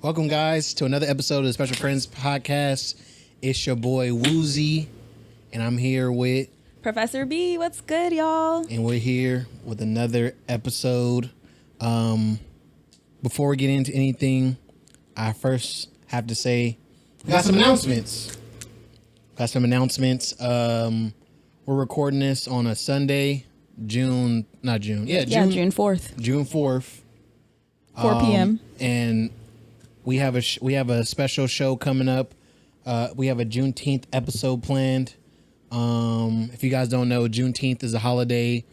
Welcome, guys, to another episode of the Special Friends Podcast. It's your boy, Wuzi, and I'm here with... Professor B. What's good, y'all? And we're here with another episode. Before we get into anything, I first have to say, we got some announcements. We're recording this on a Sunday, June 4th. June 4th. 4 p.m. And we have a special show coming up. We have a Juneteenth episode planned. If you guys don't know, Juneteenth is a holiday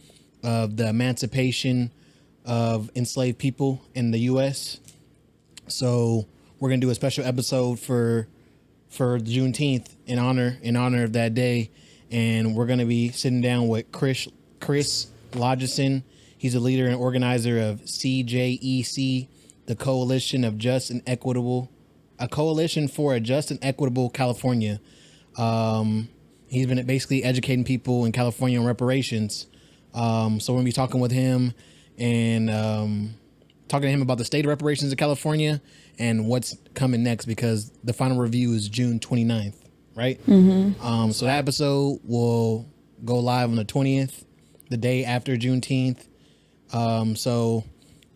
of the emancipation of enslaved people in the U.S. So we're gonna do a special episode for Juneteenth in honor of that day, and we're gonna be sitting down with Chris Lodgeson. He's a leader and organizer of CJEC, the Coalition for a Just and Equitable California. He's been basically educating people in California on reparations. So we're gonna be talking with him and talking to him about the state of reparations in California and what's coming next, because the final review is June 29th, right? Mm-hmm. So that episode will go live on the 20th, the day after Juneteenth. So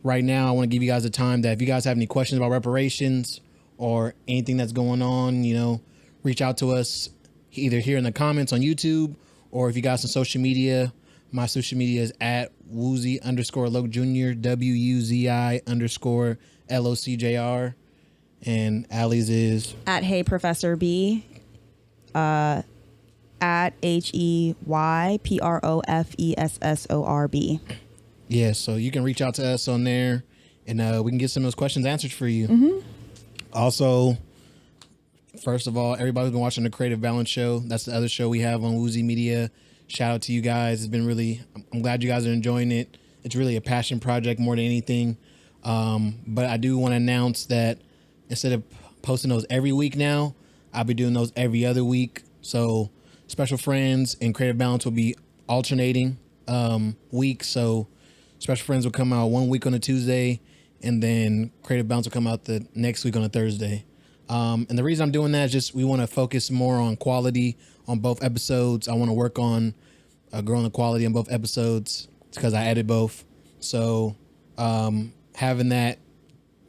right now I want to give you guys a time that if you guys have any questions about reparations or anything that's going on, reach out to us either here in the comments on YouTube, or if you guys on social media. My social media is at Wuzi_Loc Jr. WUZI_LOCJR, and Allie's is at Hey Professor B, at HEYPROFESSORB. Yeah, so you can reach out to us on there, and we can get some of those questions answered for you. Mm-hmm. Also, first of all, everybody's been watching the Creative Balance Show. That's the other show we have on Wuzi Media. Shout out to you guys. It's been I'm glad you guys are enjoying it. It's really a passion project more than anything. But I do want to announce that instead of posting those every week now, I'll be doing those every other week. So Special Friends and Creative Balance will be alternating weeks. So Special Friends will come out one week on a Tuesday, and then Creative Balance will come out the next week on a Thursday. And the reason I'm doing that is just we want to focus more on quality on both episodes. I want to work on growing the quality on both episodes because I edit both. So having that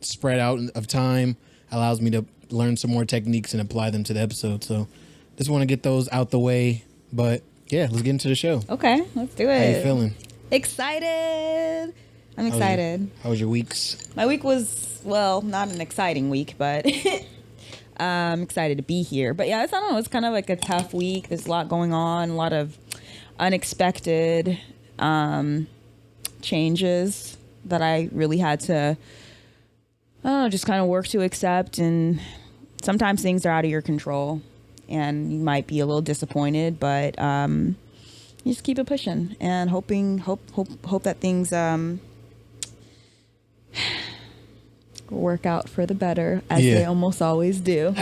spread out of time allows me to learn some more techniques and apply them to the episode. So just want to get those out the way. But yeah, let's get into the show. Okay, let's do it. How you feeling? Excited. I'm excited. How was your weeks? My week was, well, not an exciting week, but I'm excited to be here. But yeah, I don't know. It's kind of like a tough week. There's a lot going on, a lot of unexpected changes that I really had to, just kind of work to accept. And sometimes things are out of your control and you might be a little disappointed, but you just keep it pushing and hope that things work out for the better, as they almost always do.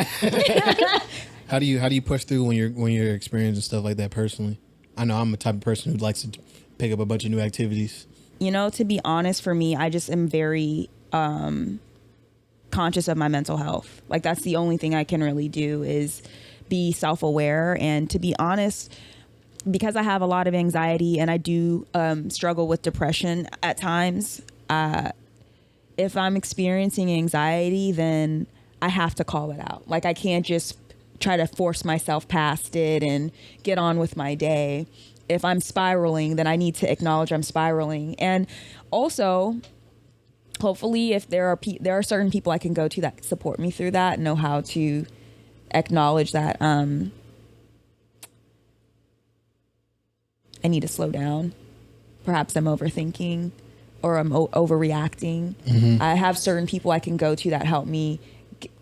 How do you push through when you're experiencing stuff like that personally? I know I'm the type of person who likes to pick up a bunch of new activities. To be honest, for me, I just am very conscious of my mental health. Like, that's the only thing I can really do is be self-aware. And to be honest, because I have a lot of anxiety and I do struggle with depression at times, if I'm experiencing anxiety, then I have to call it out. Like, I can't just try to force myself past it and get on with my day. If I'm spiraling, then I need to acknowledge I'm spiraling. And also, hopefully, if there are certain people I can go to that support me through that, know how to acknowledge that I need to slow down. Perhaps I'm overthinking or I'm overreacting. Mm-hmm. I have certain people I can go to that help me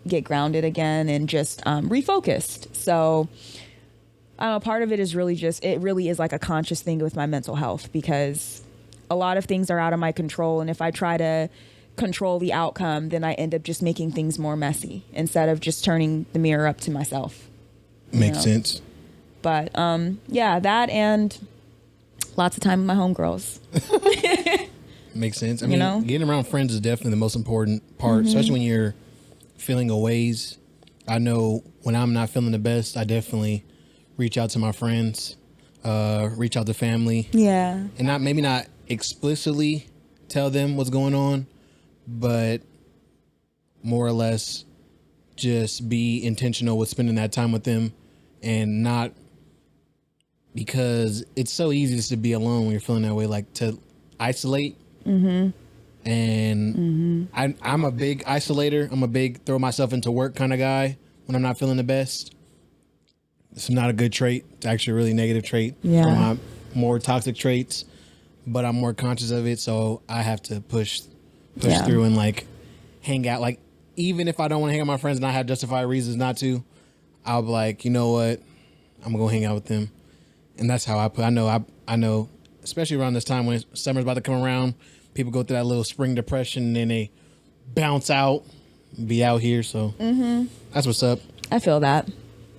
get grounded again and just refocused. So I don't know, part of it is really it really is like a conscious thing with my mental health, because a lot of things are out of my control. And if I try to control the outcome, then I end up just making things more messy instead of just turning the mirror up to myself. Makes sense. But that and lots of time with my homegirls. Makes sense. I mean, getting around friends is definitely the most important part, especially when you're feeling a ways. I know when I'm not feeling the best, I definitely reach out to my friends, reach out to family. Yeah. And not explicitly tell them what's going on, but more or less just be intentional with spending that time with them, and not, because it's so easy just to be alone when you're feeling that way, like to isolate. And I'm a big isolator. I'm a big throw myself into work kind of guy when I'm not feeling the best. It's not a good trait. It's actually a really negative trait. Yeah. One of my more toxic traits, but I'm more conscious of it. So I have to push through and like hang out. Like, even if I don't want to hang out with my friends and I have justified reasons not to, I'll be like, you know what? I'm going to hang out with them. And that's how I know, especially around this time when summer's about to come around, people go through that little spring depression and then they bounce out, be out here. So that's what's up. I feel that.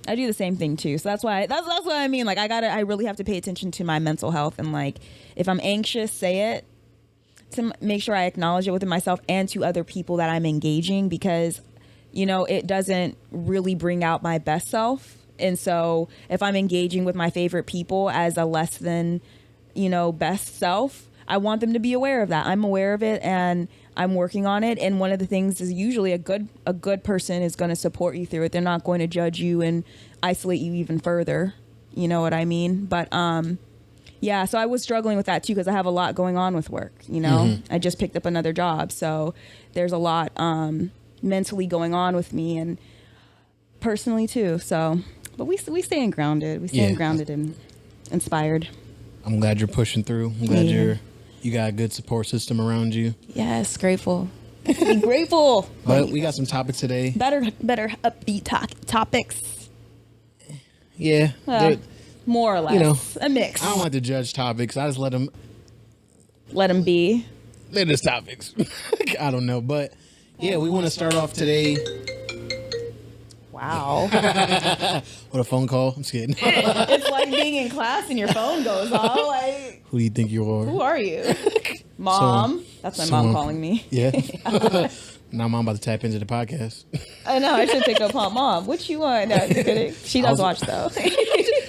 I do the same thing too. So that's what I mean. Like, I really have to pay attention to my mental health. And like, if I'm anxious, say it, to make sure I acknowledge it within myself and to other people that I'm engaging, because, you know, it doesn't really bring out my best self. And so if I'm engaging with my favorite people as a less than, you know, best self, I want them to be aware of that. I'm aware of it and I'm working on it. And one of the things is usually a good person is going to support you through it. They're not going to judge you and isolate you even further. You know what I mean? But, yeah, so I was struggling with that too, because I have a lot going on with work. You know, I just picked up another job. So there's a lot, mentally going on with me and personally too. So, but we staying grounded. We staying grounded and inspired. I'm glad you're pushing through. I'm glad you got a good support system around you. Yes, grateful. Be grateful. But we got some topics today. Better upbeat topics. Yeah. More or less. You know, a mix. I don't like to judge topics. I just let them be. They're just topics. I don't know. But yeah, we want to start off today. Wow. What a phone call. I'm just kidding. It's like being in class and your phone goes off. Like, who do you think you are? Who are you? Mom. That's my mom calling me. Yeah. Now Mom about to tap into the podcast. I know. I should take up on Mom. What you want? No, just kidding. She does watch though.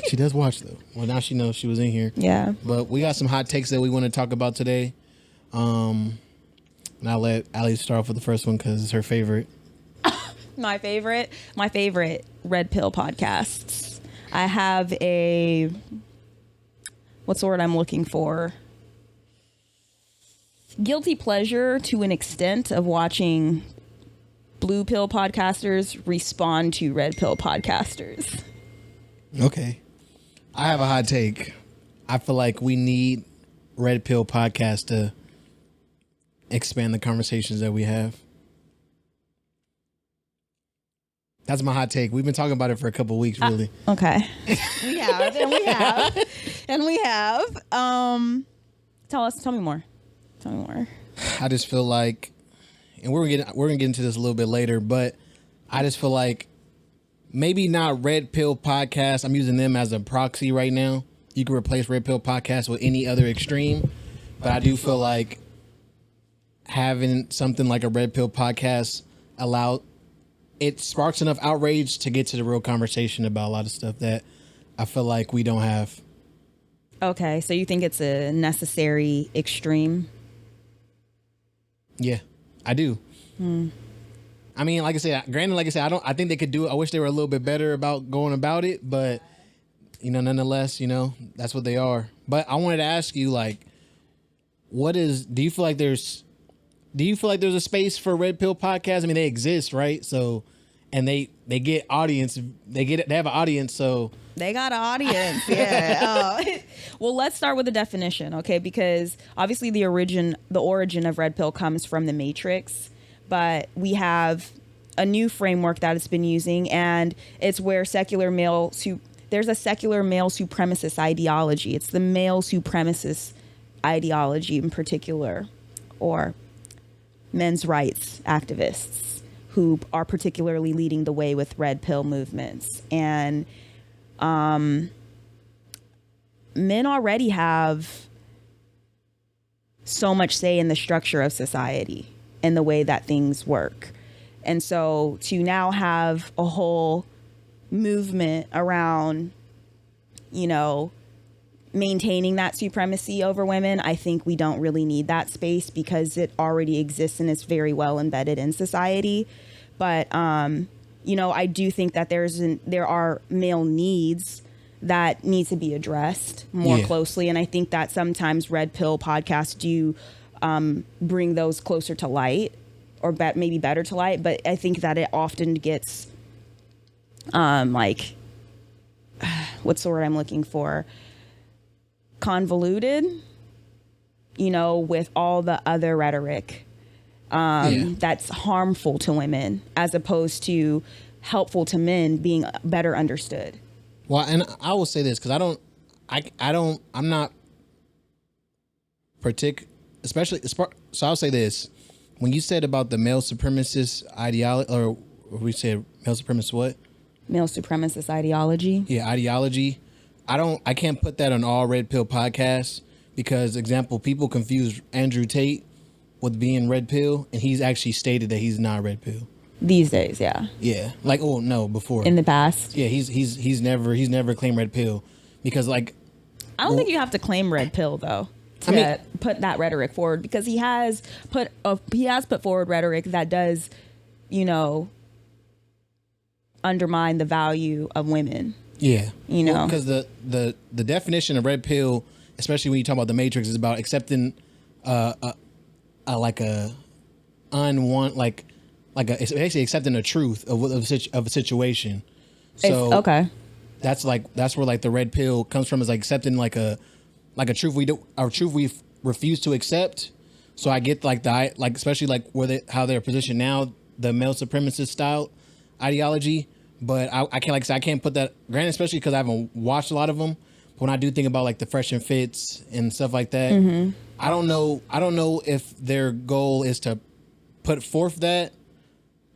She does watch though. Well, now she knows she was in here. Yeah. But we got some hot takes that we want to talk about today. And I'll let Allie start off with the first one because it's her favorite. My favorite Red Pill podcasts. I have what's the word I'm looking for? Guilty pleasure to an extent of watching blue pill podcasters respond to red pill podcasters. Okay. I have a hot take. I feel like we need red pill podcasts to expand the conversations that we have. That's my hot take. We've been talking about it for a couple of weeks, really. Okay. We have. Tell me more. I just feel like, and we're gonna get into this a little bit later, but I just feel like maybe not red pill podcasts. I'm using them as a proxy right now. You can replace red pill podcasts with any other extreme, but I do feel like having something like a red pill podcast it sparks enough outrage to get to the real conversation about a lot of stuff that I feel like we don't have. Okay, so you think it's a necessary extreme? Yeah, I do. I mean, like I said, I think they could do it. I wish they were a little bit better about going about it, but nonetheless, that's what they are. But I wanted to ask you, like, do you feel like there's a space for red pill podcasts? I mean, they exist, right? So, and they get audience. They have an audience. So they got an audience. Yeah. Well, let's start with the definition, okay? Because obviously the origin of red pill comes from the Matrix, but we have a new framework that it's been using, and it's where there's a secular male supremacist ideology. It's the male supremacist ideology in particular, or men's rights activists who are particularly leading the way with red pill movements. And men already have so much say in the structure of society and the way that things work. And so to now have a whole movement around, you know, maintaining that supremacy over women, I think we don't really need that space because it already exists and it's very well embedded in society. But, you know, I do think that there are male needs that need to be addressed more closely. And I think that sometimes red pill podcasts do bring those closer to light or maybe better to light. But I think that it often gets like, what's the word I'm looking for? Convoluted, you know, with all the other rhetoric that's harmful to women as opposed to helpful to men being better understood. Well, and I will say this because I'm not especially, so I'll say this. When you said about the male supremacist ideology, or we said male supremacist what? Male supremacist ideology. Yeah, ideology. I can't put that on all red pill podcasts because, example, people confuse Andrew Tate with being red pill, and he's actually stated that he's not red pill. These days, yeah. Yeah, like before. In the past. Yeah, he's never claimed red pill because like. I don't think you have to claim red pill though to put that rhetoric forward because he has put forward rhetoric that does, you know, undermine the value of women. Yeah, you know, because the definition of red pill, especially when you talk about the Matrix, is about accepting it's basically accepting the truth of a situation. So okay, that's where like the red pill comes from, is like accepting like a truth we refuse to accept. So I get like especially like how they're positioned now, the male supremacist style ideology. But I can't put that, granted, especially because I haven't watched a lot of them. But when I do think about like the Fresh and Fits and stuff like that, I don't know if their goal is to put forth that.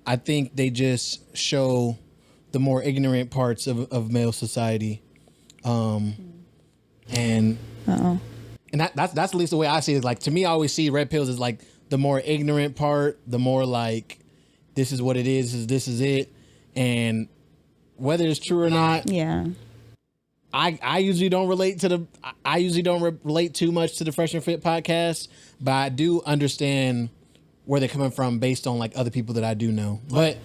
I think they just show the more ignorant parts of male society, and that's at least the way I see it. Like, to me, I always see red pills as like the more ignorant part, the more like this is what it is, this is it. And whether it's true or not, I usually don't relate relate too much to the Fresh and Fit podcast, but I do understand where they're coming from based on like other people that I do know.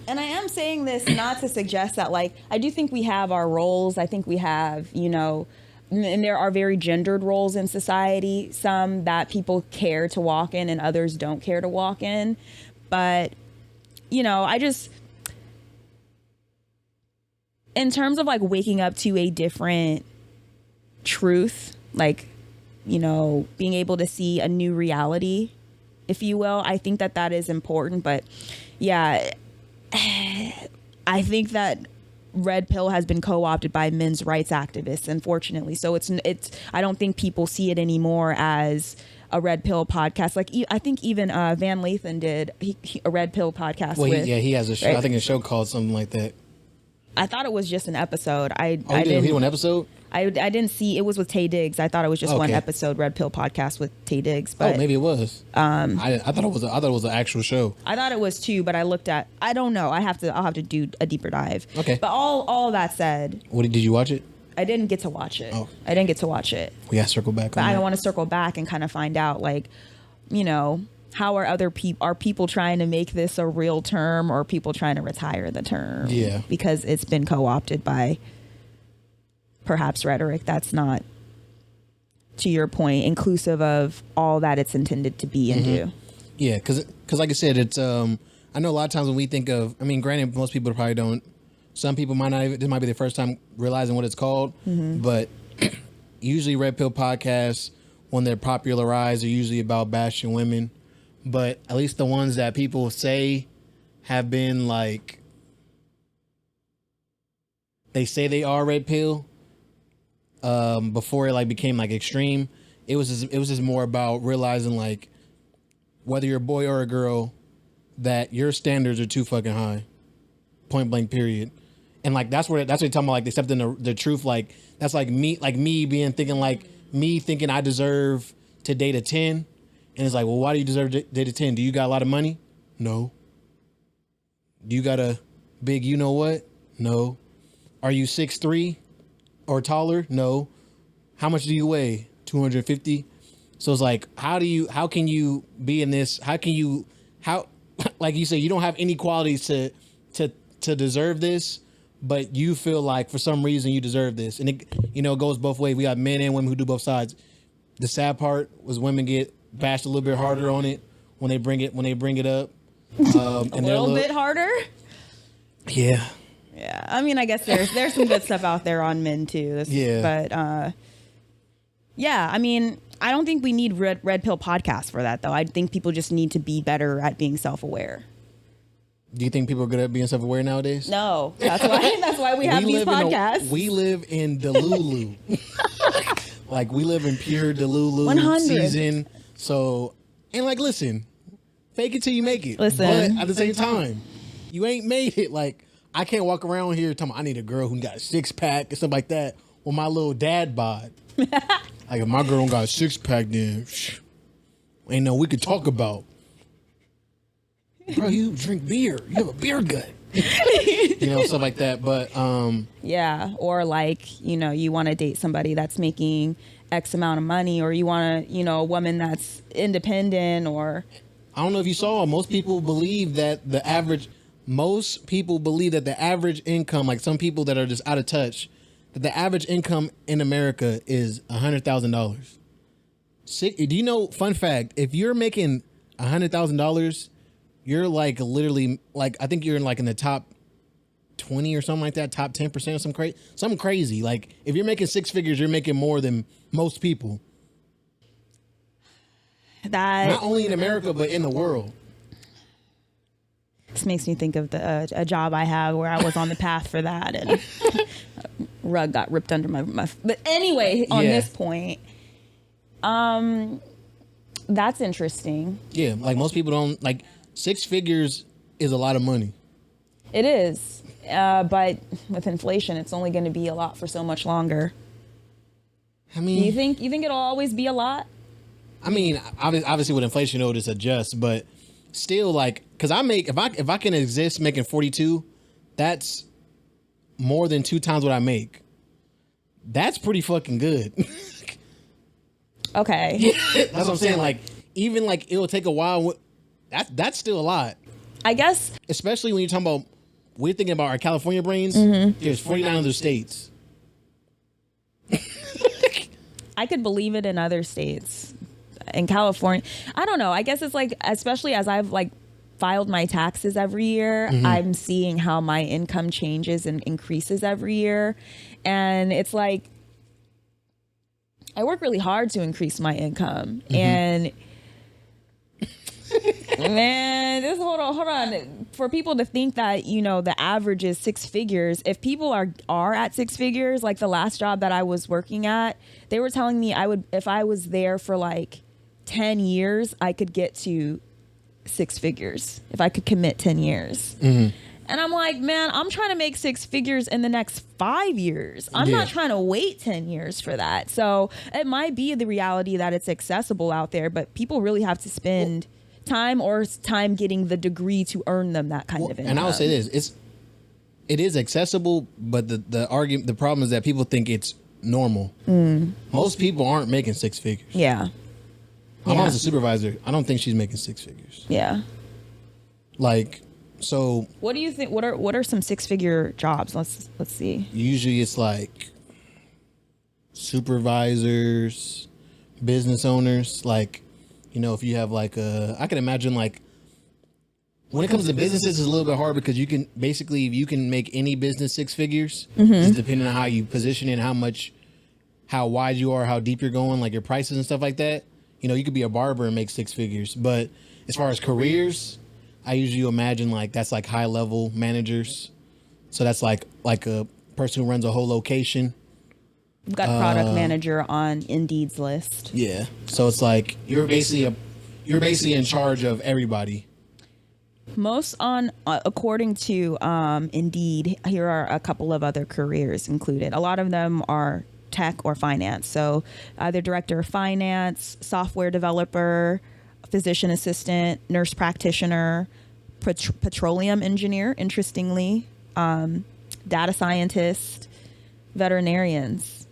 And I am saying this not to suggest that, like, I do think we have our roles. I think we have, you know, and there are very gendered roles in society, some that people care to walk in and others don't care to walk in. But, you know, in terms of like waking up to a different truth, like, you know, being able to see a new reality, if you will, I think that is important. But yeah, I think that red pill has been co-opted by men's rights activists, unfortunately. So it's I don't think people see it anymore as a red pill podcast. Like, I think even Van Lathan did a red pill podcast. Well, he has a show. Right? I think a show called something like that. I thought it was just an episode. He did one episode? I didn't see. It was with Tay Diggs. I thought it was just one episode, Red Pill podcast with Tay Diggs. But maybe it was. I thought it was an actual show. I thought it was too, but I looked at. I don't know. I'll have to do a deeper dive. Okay. But all that said, did you watch it? I didn't get to watch it. Oh. I didn't get to watch it. We gotta circle back. But I want to circle back and kind of find out, like, you know, how are other people? Are people trying to make this a real term, or are people trying to retire the term? Yeah. Because it's been co-opted by perhaps rhetoric that's not, to your point, inclusive of all that it's intended to be and do. Yeah, because like I said, it's I know a lot of times when we think of, I mean, granted, most people probably don't. Some people might not even. This might be their first time realizing what it's called. But usually, red pill podcasts, when they're popularized, are usually about bashing women. But at least the ones that people say have been like, they say they are red pill. Before it like became like extreme, it was just more about realizing, like, whether you're a boy or a girl, that your standards are too fucking high, point blank, period. And like that's what you're talking about, like accepting the truth. Like, that's like me thinking I deserve to date a 10, and it's like, well, why do you deserve to date a 10? Do you got a lot of money? No. Do you got a big you know what? No. Are you 6'3" or taller? No. How much do you weigh? 250. So it's like, how can you be in this? How like you say, you don't have any qualities to deserve this, but you feel like for some reason you deserve this. And it goes both ways. We got men and women who do both sides. The sad part was women get bashed a little bit harder on it when they bring it up. A little bit harder. Yeah. Yeah. I mean, I guess there's some good stuff out there on men too. But yeah, I mean, I don't think we need red pill podcasts for that though. I think people just need to be better at being self-aware. Do you think people are good at being self-aware nowadays? No, that's why we have these podcasts. We live in Delulu. Like we live in pure Delulu 100. season. So, and like, listen, fake it till you make it. Listen. But at the same time, you ain't made it. Like, I can't walk around here talking about I need a girl who got a 6-pack and stuff like that with my little dad bod. Like, if my girl don't got a 6-pack, then ain't no we could talk about. Bro, you drink beer. You have a beer gut. Stuff like that. But yeah, or like, you want to date somebody that's making X amount of money, or you want to, a woman that's independent, or I don't know if you saw, most people believe that the average income, like some people that are just out of touch, that the average income in America is $100,000. Do you know, fun fact, if you're making $100,000, you're like literally like, I think you're in like in the top 20 or something like that, top 10% or something crazy. Like if you're making 6 figures, you're making more than most people. That not only in America, but in the world. This makes me think of a job I have where I was on the path for that, and rug got ripped under my. But anyway, on this point, that's interesting. Yeah, like most people don't like 6 figures is a lot of money. It is, but with inflation, it's only going to be a lot for so much longer. I mean, do you think it'll always be a lot? I mean, obviously with inflation, it'll just adjust, but still, like, because if I can exist making 42, that's more than 2 times what I make. That's pretty fucking good. Okay. That's what I'm saying. Like, even like it'll take a while. That's still a lot. I guess. Especially when you're talking about, we're thinking about our California brains. There's 49 other states. I could believe it in other states. In California, I don't know. I guess it's like, especially as I've like filed my taxes every year, I'm seeing how my income changes and increases every year. And it's like, I work really hard to increase my income. And man, hold on. For people to think that, the average is 6 figures, if people are at 6 figures, like the last job that I was working at, they were telling me if I was there for like 10 years, I could get to 6 figures if I could commit 10 years. And I'm like, man, I'm trying to make 6 figures in the next 5 years. I'm not trying to wait 10 years for that. So it might be the reality that it's accessible out there, but people really have to spend time getting the degree to earn them that kind of income. And I would say this, it is accessible, but the problem is that people think it's normal. Most people aren't making 6 figures. Yeah. My mom's a supervisor. I don't think she's making 6 figures. Yeah. Like, so. What do you think? What are some 6-figure jobs? Let's see. Usually it's like supervisors, business owners. Like, if you have like I can imagine like when it comes to businesses, it's a little bit hard because you can make any business 6 figures, just depending on how you position it, how wide you are, how deep you're going, like your prices and stuff like that. You could be a barber and make 6 figures, but as far as careers, I usually imagine like that's like high level managers. So that's like a person who runs a whole location. We've got product manager on Indeed's list. Yeah. So it's like you're basically in charge of everybody. According to Indeed, here are a couple of other careers included. A lot of them are tech or finance. So either director of finance, software developer, physician assistant, nurse practitioner, petroleum engineer, interestingly, data scientist, veterinarians.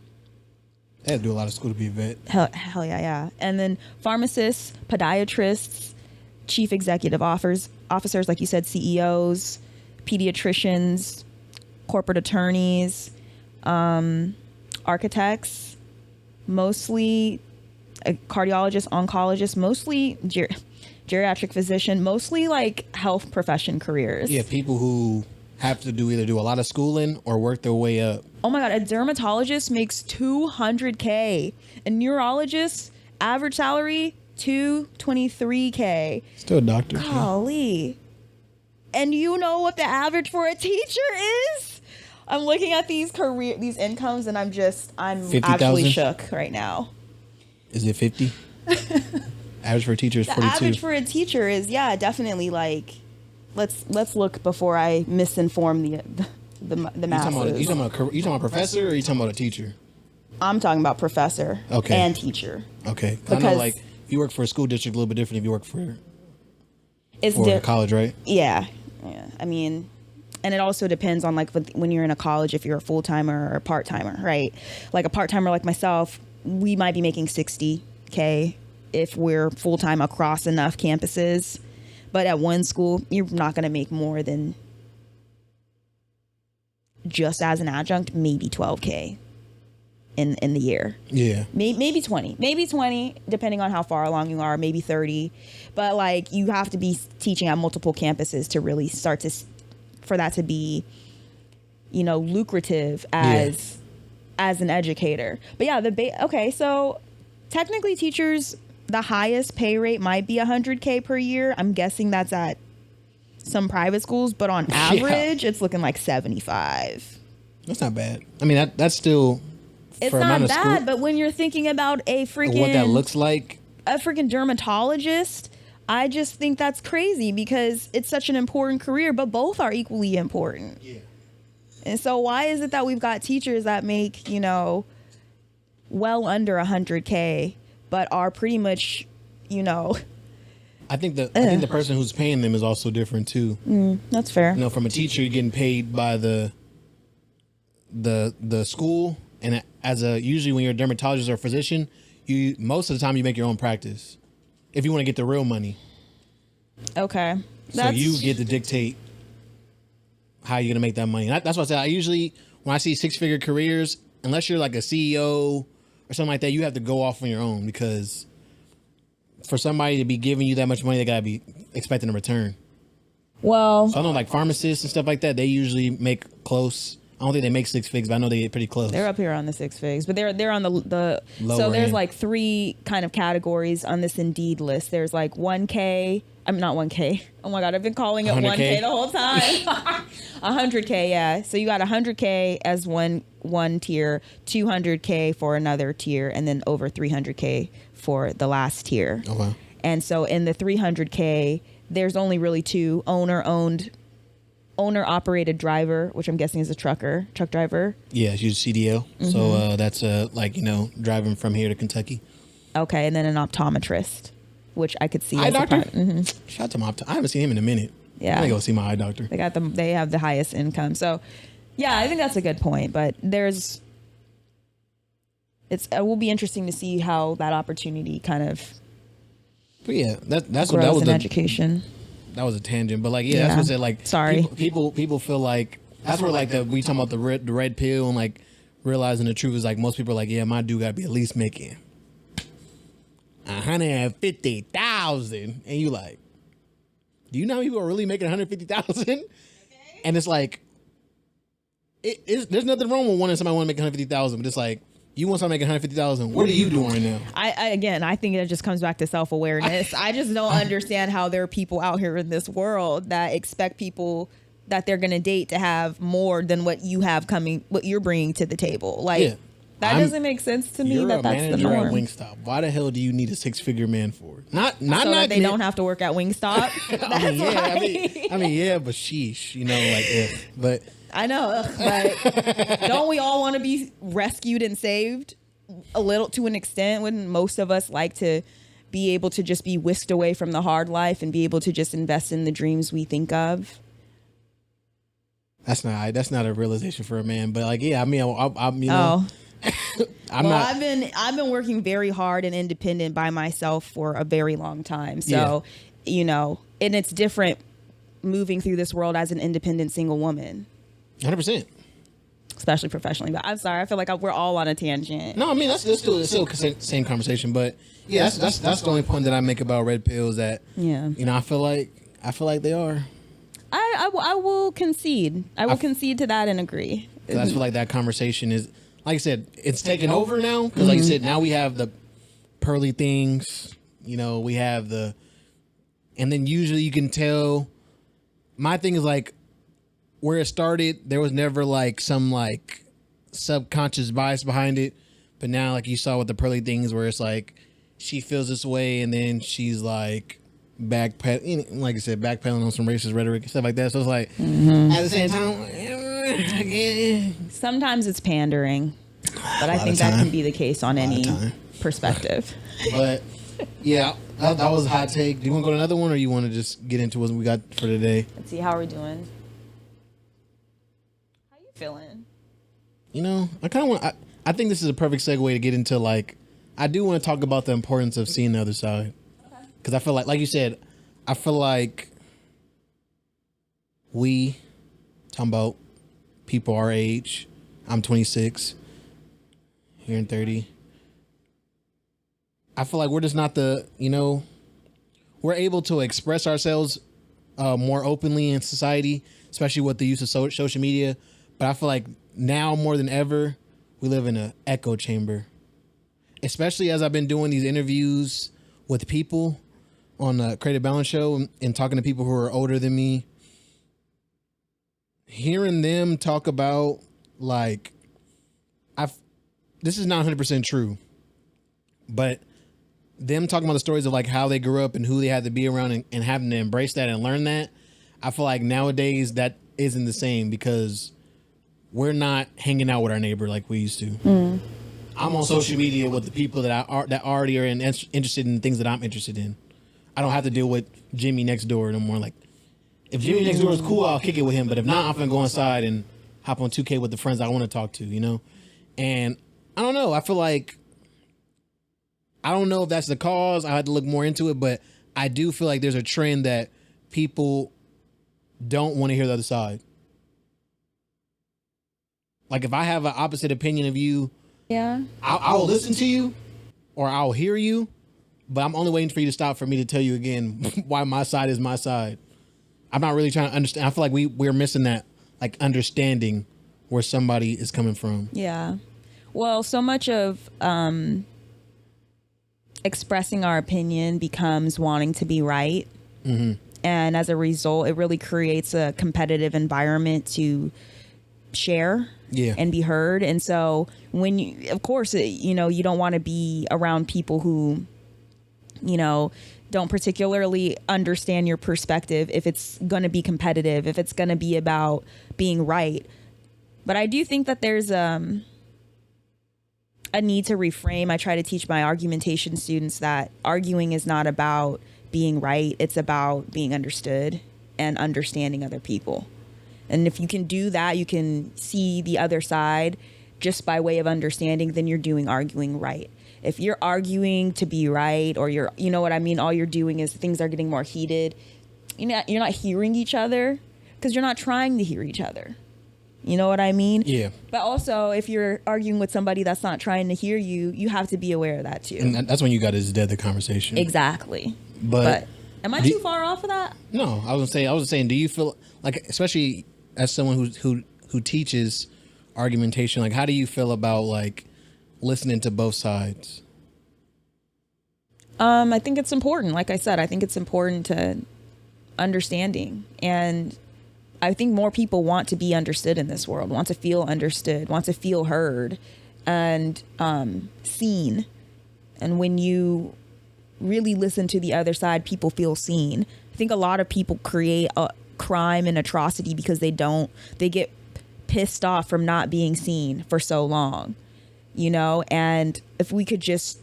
They had to do a lot of school to be a vet. Hell yeah. And then pharmacists, podiatrists, chief executive officers, like you said, CEOs, pediatricians, corporate attorneys, architects, mostly cardiologists, oncologists, mostly geriatric physician, mostly like health profession careers. Yeah, people who have to either do a lot of schooling or work their way up. Oh my God, a dermatologist makes $200K. A neurologist, average salary, $223K. Still a doctor. Golly. And you know what the average for a teacher is? I'm looking at these incomes and I'm 50,000? actually shook right now. Is it 50? Average for a teacher is 42. The average for a teacher is, yeah, definitely like, let's look before I misinform the masses. You talking about professor or you talking about a teacher? I'm talking about professor and teacher. Okay. I know, like, if you work for a school district, a little bit different if you work for college, right? Yeah. I mean, and it also depends on, like, when you're in a college, if you're a full-timer or a part-timer, right? Like a part-timer like myself, we might be making $60K if we're full-time across enough campuses. But at one school, you're not going to make more than, just as an adjunct, maybe $12K in the year. Yeah. Maybe 20, depending on how far along you are, maybe 30. But like, you have to be teaching at multiple campuses to really start for that to be, lucrative as an educator. But yeah, okay, so technically teachers, the highest pay rate might be $100K per year. I'm guessing that's at some private schools, but on average, it's looking like 75. That's not bad. I mean, that's still. It's not bad, but when you're thinking about what that looks like, a freaking dermatologist, I just think that's crazy because it's such an important career, but both are equally important. Yeah. And so why is it that we've got teachers that make, well under 100K, but are pretty much, I think the person who's paying them is also different too. That's fair. From a teacher, you're getting paid by the school, and usually when you're a dermatologist or a physician, most of the time you make your own practice if you want to get the real money. Okay. So you get to dictate how you're gonna make that money. That's what I said. I usually, when I see 6-figure careers, unless you're like a CEO or something like that, you have to go off on your own, because for somebody to be giving you that much money, they gotta be expecting a return. Well, so I know, like, pharmacists and stuff like that, they usually make close. I don't think they make 6 figs, but I know they get pretty close. They're up here on the 6 figs, but they're on the lower so there's end. Like 3 kind of categories on this Indeed list. There's like 1K. I'm not 1K. Oh my God, I've been calling it 100K the whole time. 100K, yeah. So you got 100K as one tier, 200K for another tier, and then over 300K for the last tier. Oh, wow. And so in the 300K, there's only really 2: owner-operated driver, which I'm guessing is a truck driver. Yeah, she's CDL. Mm-hmm. So that's driving from here to Kentucky. Okay, and then an optometrist, which I could see. Eye doctor? Mm-hmm. Shout out to my I haven't seen him in a minute. Yeah. I'm going to go see my eye doctor. They have the highest income. So, yeah, I think that's a good point. But it will be interesting to see how that opportunity kind of but yeah, that's grows what that was in education. That was a tangent, but that's what I said. Like, sorry, people feel like that's where like we talking about the red pill and like realizing the truth is like most people are like, yeah, my dude got to be at least making 150,000, and you like, do you know how people are really making 150,000? Okay. And it's like, there's nothing wrong with wanting somebody want to make 150,000, but it's like, you want somebody making 150,000. What are you doing right now? I think it just comes back to self-awareness. I just don't understand how there are people out here in this world that expect people that they're going to date to have more than what you're bringing to the table. Like, that doesn't make sense to me. You're that's a manager the norm. at Wingstop. Why the hell do you need a 6-figure man for? Not so that they don't have to work at Wingstop. I mean, yeah, but sheesh, but. I know, but don't we all want to be rescued and saved a little to an extent? Wouldn't most of us like to be able to just be whisked away from the hard life and be able to just invest in the dreams we think of. That's not a realization for a man, but like, yeah, I mean, I'm you know, I've been working very hard and independent by myself for a very long time. So, you know, and it's different moving through this world as an independent single woman. 100%. Especially professionally. But I'm sorry, I feel like we're all on a tangent. No, I mean, that's still the same conversation, but yeah, that's the only point that I make about red pills that, you know, I feel like they are. I will concede. I will concede to that and agree. I feel like that conversation is, like I said, it's taken over now. Because like you said, now we have the pearly things. You know, we have and then usually you can tell. My thing is like, where it started, there was never like some like subconscious bias behind it. But now, like you saw with the pearly things, where it's like she feels this way, and then she's like backpedaling, like I said, backpedaling on some racist rhetoric and stuff like that. So it's like at the same time, sometimes it's pandering, but I think that can be the case on any perspective. But yeah, that was a hot take. Do you want to go to another one, or you want to just get into what we got for today? Let's see, how are we doing? How you feeling? You know, I kind of want. I think this is a perfect segue to get into like. I do want to talk about the importance of seeing the other side. Because I feel like you said, I feel like talking about people our age, I'm 26, here in 30. I feel like we're just not we're able to express ourselves more openly in society, especially with the use of social media. But I feel like now more than ever, we live in an echo chamber. Especially as I've been doing these interviews with people on the Creative Balance Show and talking to people who are older than me, hearing them talk about like, this is not 100% true, but them talking about the stories of like how they grew up and who they had to be around and having to embrace that and learn that. I feel like nowadays that isn't the same because we're not hanging out with our neighbor like we used to. I'm on social media with the people that already are interested in things that I'm interested in. I don't have to deal with Jimmy next door no more. Like, if Jimmy next door is cool, I'll kick it with him. But if not, I'm gonna go inside and hop on 2K with the friends I want to talk to, you know? And I don't know. I feel like, I don't know if that's the cause. I had to look more into it, but I do feel like there's a trend that people don't want to hear the other side. Like, if I have an opposite opinion of you, I will listen to you or I'll hear you. But I'm only waiting for you to stop for me to tell you again why my side is my side. I'm not really trying to understand. I feel like we're missing that, like, understanding where somebody is coming from. Yeah. Well, so much of expressing our opinion becomes wanting to be right. And as a result, it really creates a competitive environment to share and be heard. And so when you, of course, you know, you don't want to be around people who, you know, don't particularly understand your perspective if it's going to be competitive, if it's going to be about being right. But I do think that there's a need to reframe. I try to teach my argumentation students that arguing is not about being right. It's about being understood and understanding other people. And if you can do that, you can see the other side just by way of understanding, then you're doing arguing right. If you're arguing to be right, or you're, you know what I mean, all you're doing is things are getting more heated. You're not hearing each other because you're not trying to hear each other. You know what I mean? Yeah. But also, if you're arguing with somebody that's not trying to hear you, you have to be aware of that too. And that's when you got to dead the conversation. Exactly. But am I too far off of that? No, I was saying, do you feel like, especially as someone who teaches argumentation, like, how do you feel about like listening to both sides? I think it's important. Like I said, I think it's important to understanding. And I think more people want to be understood in this world, want to feel understood, want to feel heard and seen. And when you really listen to the other side, people feel seen. I think a lot of people create a crime and atrocity because they get pissed off from not being seen for so long, you know? And if we could just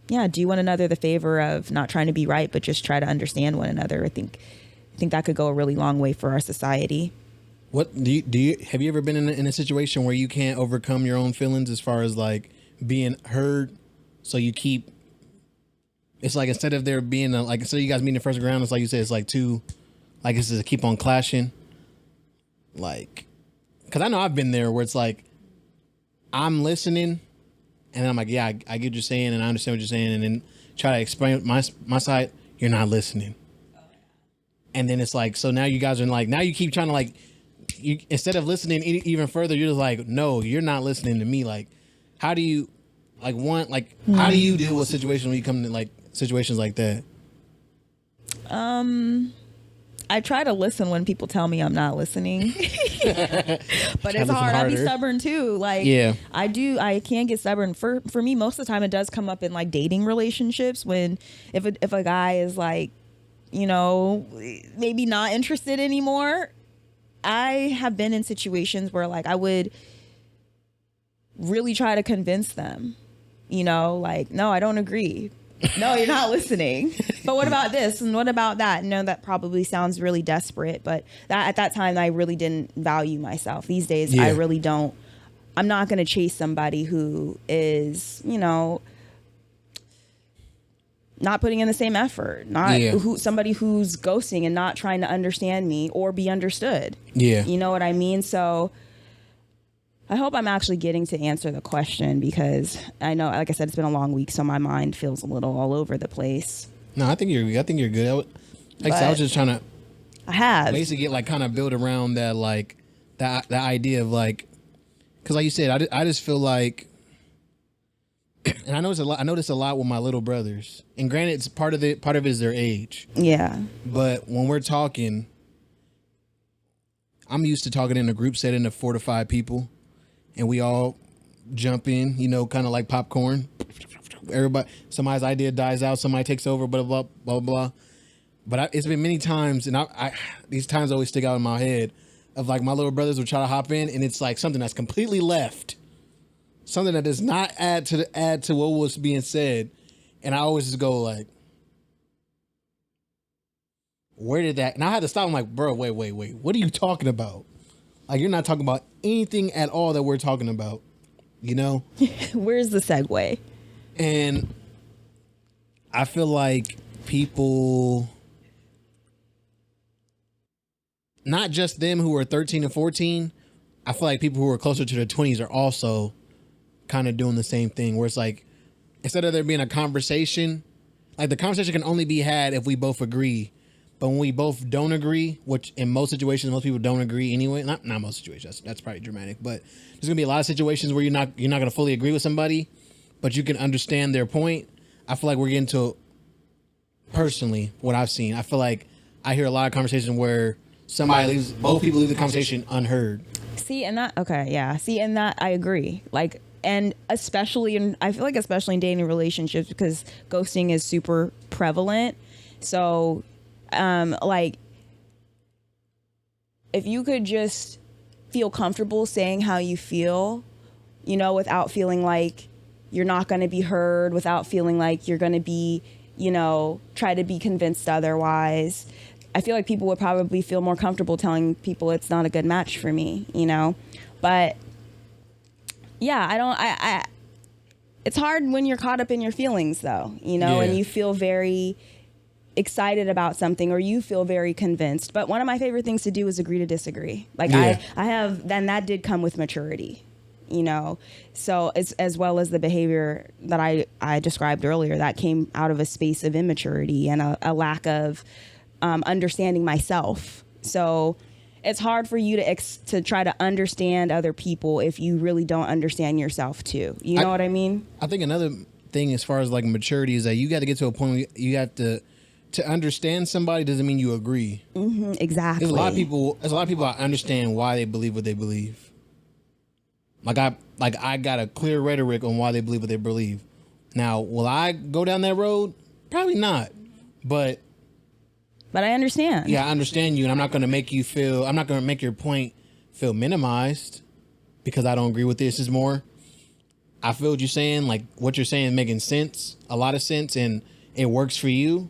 yeah, do one another the favor of not trying to be right, but just try to understand one another. I think that could go a really long way for our society. What do you have you ever been in a situation where you can't overcome your own feelings as far as like being heard? So you keep, it's like instead of there being like instead of you guys meeting the first ground, it's like you said, it's like two, like it's just keep on clashing. Like, because I know I've been there where it's like I'm listening, and I'm like, yeah, I get what you're saying, and I understand what you're saying, and then try to explain my side. You're not listening, and then it's like, so now you guys are like, now you keep trying to like, you instead of listening even further, you're just like, no, you're not listening to me. Like, how do you, like, how do you deal with situations when you come to like situations like that? I try to listen when people tell me I'm not listening, but it's hard. I be stubborn too. Like, yeah, I can get stubborn. For me, most of the time, it does come up in like dating relationships when if a guy is like, you know, maybe not interested anymore. I have been in situations where like I would really try to convince them, you know, like, no, I don't agree. No, you're not listening. But what about this? And what about that? No, that probably sounds really desperate. But that at that time, I really didn't value myself. These days, I really don't. I'm not going to chase somebody who is, you know, not putting in the same effort. Somebody who's ghosting and not trying to understand me or be understood. Yeah. You know what I mean? So I hope I'm actually getting to answer the question, because I know, like I said, it's been a long week, so my mind feels a little all over the place. No, I think you're good. I was just trying to. I have basically get like kind of build around that, like that idea of like, because like you said, I just feel like, and I notice a lot with my little brothers. And granted, it's part of it is their age. Yeah. But when we're talking, I'm used to talking in a group setting of 4 to 5 people. And we all jump in, you know, kind of like popcorn. Everybody, somebody's idea dies out, somebody takes over, blah, blah, blah, blah. But it's been many times, and I these times always stick out in my head, of like my little brothers will try to hop in, and it's like something that's completely left. Something that does not add to what was being said. And I always just go like, where did that? And I had to stop. I'm like, bro, wait. What are you talking about? Like, you're not talking about anything at all that we're talking about, you know? Where's the segue? And I feel like people, not just them who are 13 and 14, I feel like people who are closer to their 20s are also kind of doing the same thing, where it's like, instead of there being a conversation, like the conversation can only be had if we both agree. But when we both don't agree, which in most situations, most people don't agree anyway. Not most situations. That's probably dramatic. But there's gonna be a lot of situations where you're not gonna fully agree with somebody, but you can understand their point. I feel like we're getting to, personally, what I've seen. I feel like I hear a lot of conversations where both people leave the conversation unheard. And that I agree. Like, and especially I feel like especially in dating relationships, because ghosting is super prevalent. So, like, if you could just feel comfortable saying how you feel, you know, without feeling like you're not going to be heard, without feeling like you're going to be, you know, try to be convinced otherwise, I feel like people would probably feel more comfortable telling people it's not a good match for me, you know. But yeah, it's hard when you're caught up in your feelings, though, you know, and you feel very excited about something, or you feel very convinced. But one of my favorite things to do is agree to disagree. Like, I have, then that did come with maturity, you know. So as well as the behavior that I described earlier, that came out of a space of immaturity and a lack of understanding myself. So it's hard for you to try to understand other people if you really don't understand yourself too. You know what I mean? I think another thing as far as like maturity is that you got to get to a point where you have to understand somebody doesn't mean you agree. Mm-hmm, exactly. There's a lot of people that understand why they believe what they believe. I got a clear rhetoric on why they believe what they believe. Now, will I go down that road? Probably not. But I understand. Yeah, I understand you, and I'm not going to make your point feel minimized because I don't agree with this. Is more, I feel what you're saying. Like what you're saying making sense, a lot of sense, and it works for you.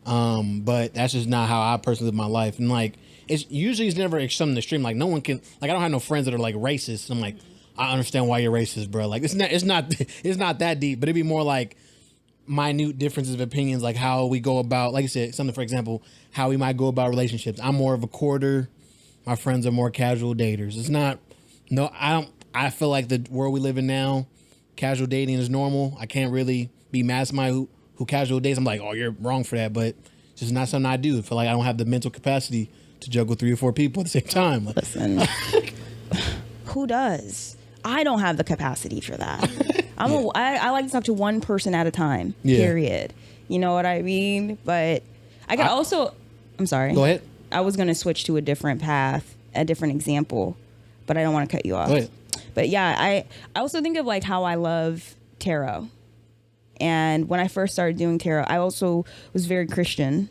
But that's just not how I personally live my life. And like, it's never something extreme. Like no one can, like I don't have no friends that are like racist. I'm like, I understand why you're racist, bro. Like it's not that deep, but it'd be more like minute differences of opinions, like how we go about, like I said, something, for example, how we might go about relationships. I'm more of a courter. My friends are more casual daters. It's not, no, I feel like the world we live in now, casual dating is normal. I can't really be mad at somebody who casual dates. I'm like, oh, you're wrong for that, but it's just not something I do. I feel like I don't have the mental capacity to juggle 3 or 4 people at the same time. Listen, who does? I don't have the capacity for that. I like to talk to one person at a time, period. You know what I mean? But I'm sorry. Go ahead. I was going to switch to a different path, a different example, but I don't want to cut you off. Go ahead. But yeah, I also think of like how I love tarot. And when I first started doing tarot, I also was very Christian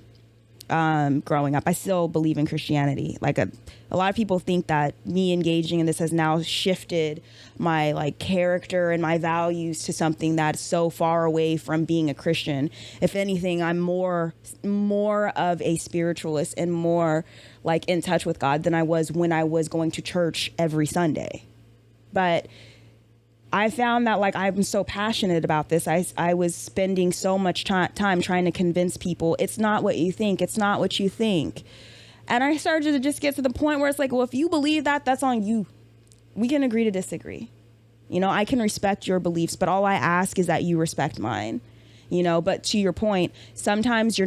growing up. I still believe in Christianity. Like a lot of people think that me engaging in this has now shifted my like character and my values to something that's so far away from being a Christian. If anything, I'm more of a spiritualist and more like in touch with God than I was when I was going to church every Sunday. But I found that like I'm so passionate about this. I was spending so much time trying to convince people it's not what you think. It's not what you think. And I started to just get to the point where it's like, well, if you believe that, that's on you. We can agree to disagree. You know, I can respect your beliefs, but all I ask is that you respect mine. You know, but to your point, sometimes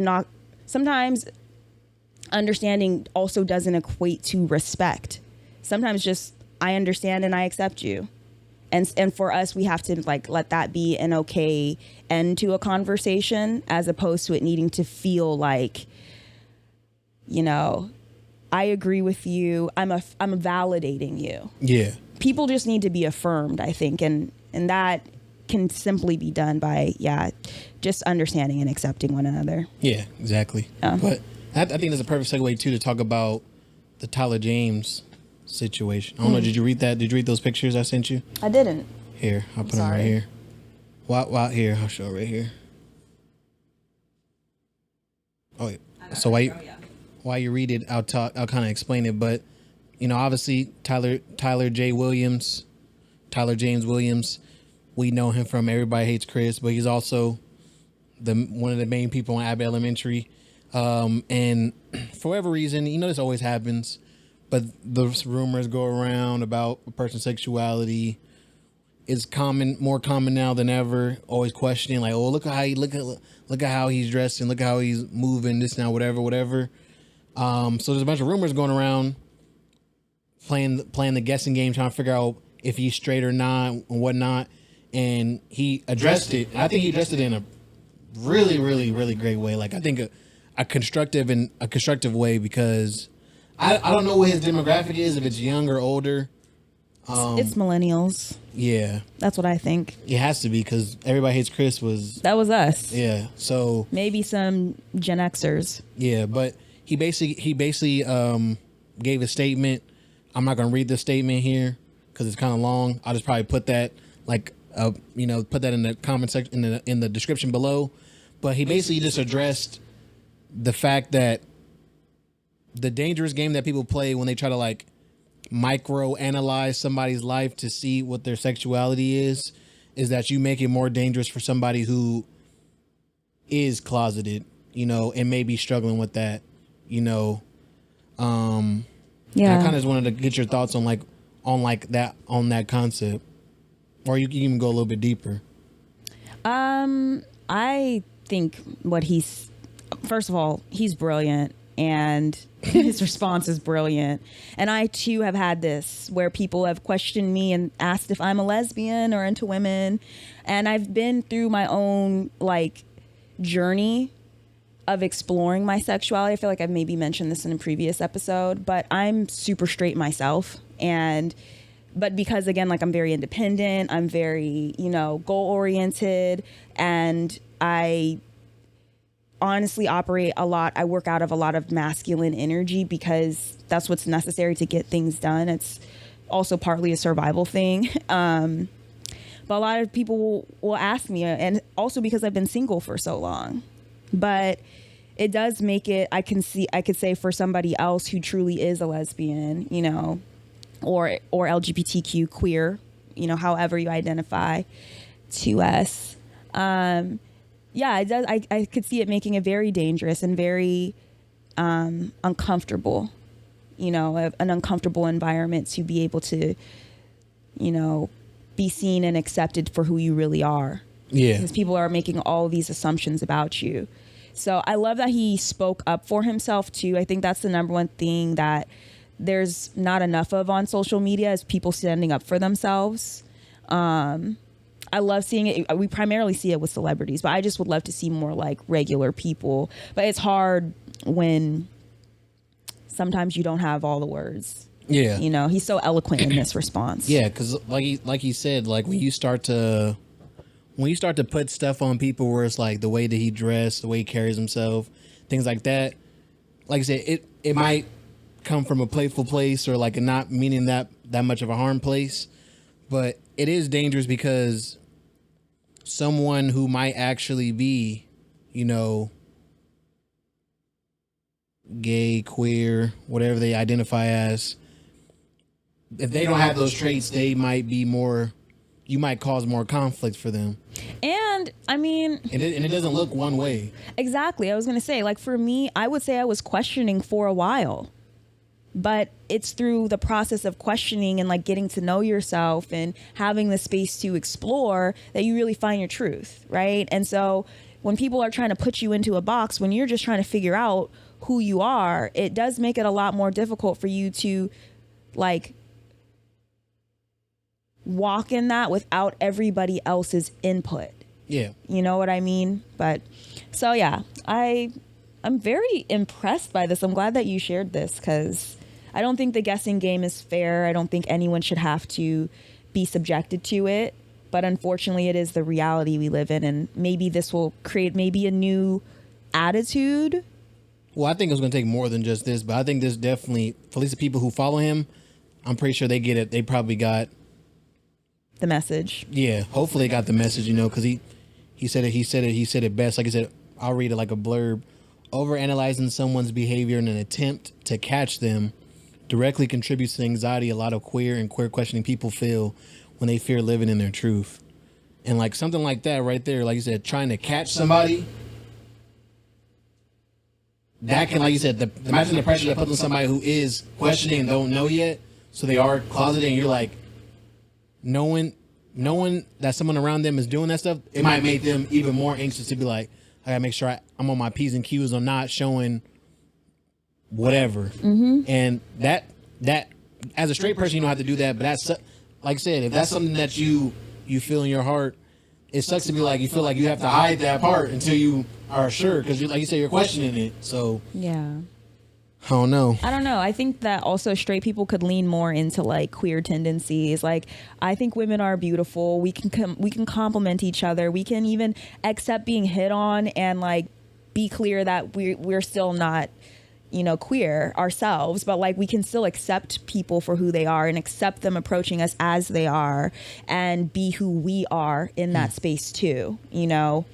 understanding also doesn't equate to respect. Sometimes just I understand and I accept you. And for us, we have to like let that be an okay end to a conversation, as opposed to it needing to feel like, you know, I agree with you. I'm validating you. Yeah. People just need to be affirmed, I think, and that can simply be done by just understanding and accepting one another. Yeah, exactly. But I think that's a perfect segue too to talk about the Tyler James situation. I don't know. Did you read that? Did you read those pictures I sent you? I didn't. Here, I'll put them right here. While here, I'll show it right here. Oh, yeah. So while you read it, I'll kind of explain it. But you know, obviously Tyler James Williams, we know him from Everybody Hates Chris, but he's also one of the main people on Abbott Elementary. And for whatever reason, you know, this always happens. But the rumors go around about a person's sexuality. It's more common now than ever. Always questioning, like, oh, look at how he's dressed and look at how he's moving. This now, whatever. So there's a bunch of rumors going around, playing the guessing game, trying to figure out if he's straight or not and whatnot. And he addressed it. I think he addressed it in a really, really, really great way. Like I think a constructive way, because I don't know what his demographic is, if it's young or older. It's millennials. Yeah. That's what I think. It has to be, because Everybody Hates Chris That was us. Yeah. So maybe some Gen Xers. Yeah, but he basically gave a statement. I'm not going to read the statement here because it's kind of long. I'll just probably put that put that in the comment section in the description below. But he basically just addressed the fact that the dangerous game that people play when they try to like micro analyze somebody's life to see what their sexuality is that you make it more dangerous for somebody who is closeted, you know, and may be struggling with that, you know. I kind of just wanted to get your thoughts on that concept, or you can even go a little bit deeper. I think first of all, he's brilliant. And his response is brilliant. And I, too, have had this where people have questioned me and asked if I'm a lesbian or into women. And I've been through my own, like, journey of exploring my sexuality. I feel like I've maybe mentioned this in a previous episode. But I'm super straight myself. But because, again, like, I'm very independent. I'm very, you know, goal-oriented. And I honestly operate a lot. I work out of a lot of masculine energy because that's what's necessary to get things done. It's also partly a survival thing. But a lot of people will ask me, and also because I've been single for so long. But it does make it, I could say for somebody else who truly is a lesbian, you know, or LGBTQ queer, you know, however you identify to us. Yeah, it does. I could see it making it very dangerous and very uncomfortable, you know, an uncomfortable environment to be able to, you know, be seen and accepted for who you really are. Yeah. Because people are making all these assumptions about you. So I love that he spoke up for himself too. I think that's the number one thing that there's not enough of on social media is people standing up for themselves. I love seeing it. We primarily see it with celebrities, but I just would love to see more like regular people. But it's hard when sometimes you don't have all the words. Yeah. You know, he's so eloquent in this response. Yeah, because like he said, like when you start to put stuff on people where it's like the way that he dressed, the way he carries himself, things like that. Like I said, it might come from a playful place or like a not meaning that much of a harm place, but it is dangerous because someone who might actually be, you know, gay, queer, whatever they identify as, if they don't have those traits, they might be more, you might cause more conflict for them. And I mean, and it doesn't look one way. Exactly. I was going to say, like, for me, I would say I was questioning for a while, but it's through the process of questioning and like getting to know yourself and having the space to explore that you really find your truth. Right. And so when people are trying to put you into a box, when you're just trying to figure out who you are, it does make it a lot more difficult for you to like walk in that without everybody else's input. Yeah. You know what I mean? But so, yeah, I'm very impressed by this. I'm glad that you shared this because I don't think the guessing game is fair. I don't think anyone should have to be subjected to it. But unfortunately, it is the reality we live in. And maybe this will create maybe a new attitude. Well, I think it's going to take more than just this, but I think this definitely, for at least the people who follow him, I'm pretty sure they get it. They probably got the message. Yeah, hopefully they got the message, you know, because he said it best. Like I said, I'll read it like a blurb. Overanalyzing someone's behavior in an attempt to catch them directly contributes to the anxiety a lot of queer and queer questioning people feel when they fear living in their truth. And like something like that right there, like you said, trying to catch somebody, that can, like you said, imagine the pressure that puts on somebody who is questioning and don't know yet, so they are closeted, and you're like, knowing that someone around them is doing that stuff, it might make them even more anxious to be like, I gotta make sure I'm on my P's and Q's. I'm not showing whatever. Mm-hmm. And that as a straight person, you don't have to do that. But that's, like I said, if that's something that you feel in your heart, it sucks to be like, you feel like you have to hide that part until you are sure. Because like you said, you're questioning it. So yeah. I don't know. I think that also straight people could lean more into like queer tendencies. Like, I think women are beautiful. We can complement each other. We can even accept being hit on and like be clear that we're still not, you know, queer ourselves, but like we can still accept people for who they are and accept them approaching us as they are and be who we are in that space too, you know?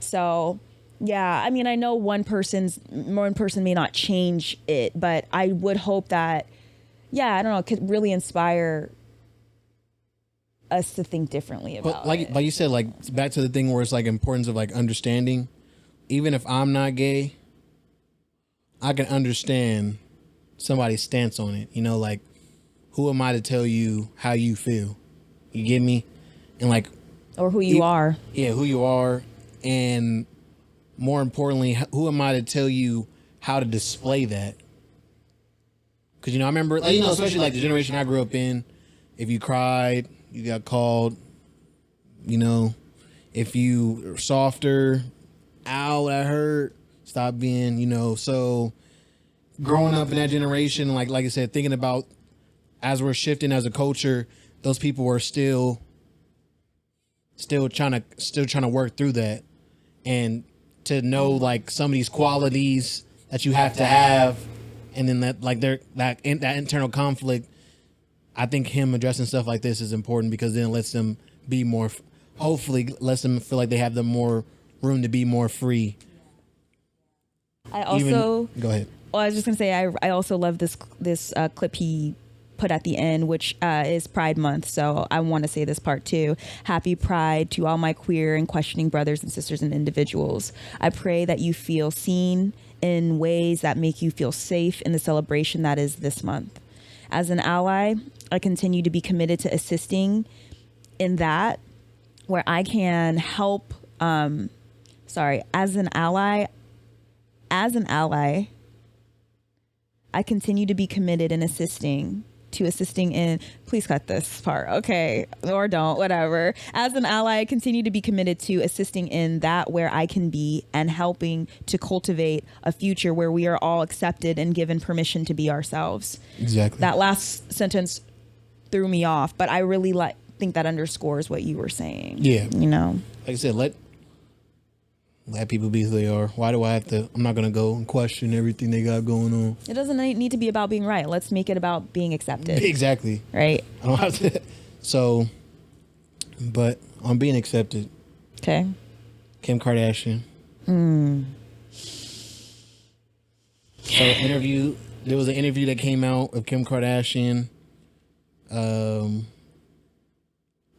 So yeah, I mean, I know one person may not change it, but I would hope that, yeah, I don't know, it could really inspire us to think differently about it. Like you said, like back to the thing where it's like importance of like understanding. Even if I'm not gay, I can understand somebody's stance on it. You know, like, who am I to tell you how you feel? You get me? And like, or who you are. Yeah, who you are, and more importantly, who am I to tell you how to display that? Because, you know, I remember, like, you know, especially like the generation I grew up in, if you cried, you got called, you know, if you were softer, ow, that hurt, stop being, you know. So growing up in that generation, like I said, thinking about as we're shifting as a culture, those people were still trying to work through that. And to know like some of these qualities that you have to have, and then that like that internal conflict I think him addressing stuff like this is important because then it lets them be more, hopefully lets them feel like they have the more room to be more free. I also go ahead. Well, I was just gonna say I also love this clip he put at the end, which is Pride Month. So I want to say this part too. Happy Pride to all my queer and questioning brothers and sisters and individuals. I pray that you feel seen in ways that make you feel safe in the celebration that is this month. As an ally, I continue to be committed to assisting in that where I can help. As an ally, I continue to be committed in assisting in, please cut this part, okay, or don't, whatever. As an ally, I continue to be committed to assisting in that where I can be and helping to cultivate a future where we are all accepted and given permission to be ourselves. Exactly. That last sentence threw me off, but I really think that underscores what you were saying. Yeah. You know? Like I said, let people be who they are. Why do I have to? I'm not going to go and question everything they got going on. It doesn't need to be about being right. Let's make it about being accepted. Exactly. Right? I don't have to. So, but on being accepted. Okay. Kim Kardashian. So there was an interview that came out of Kim Kardashian.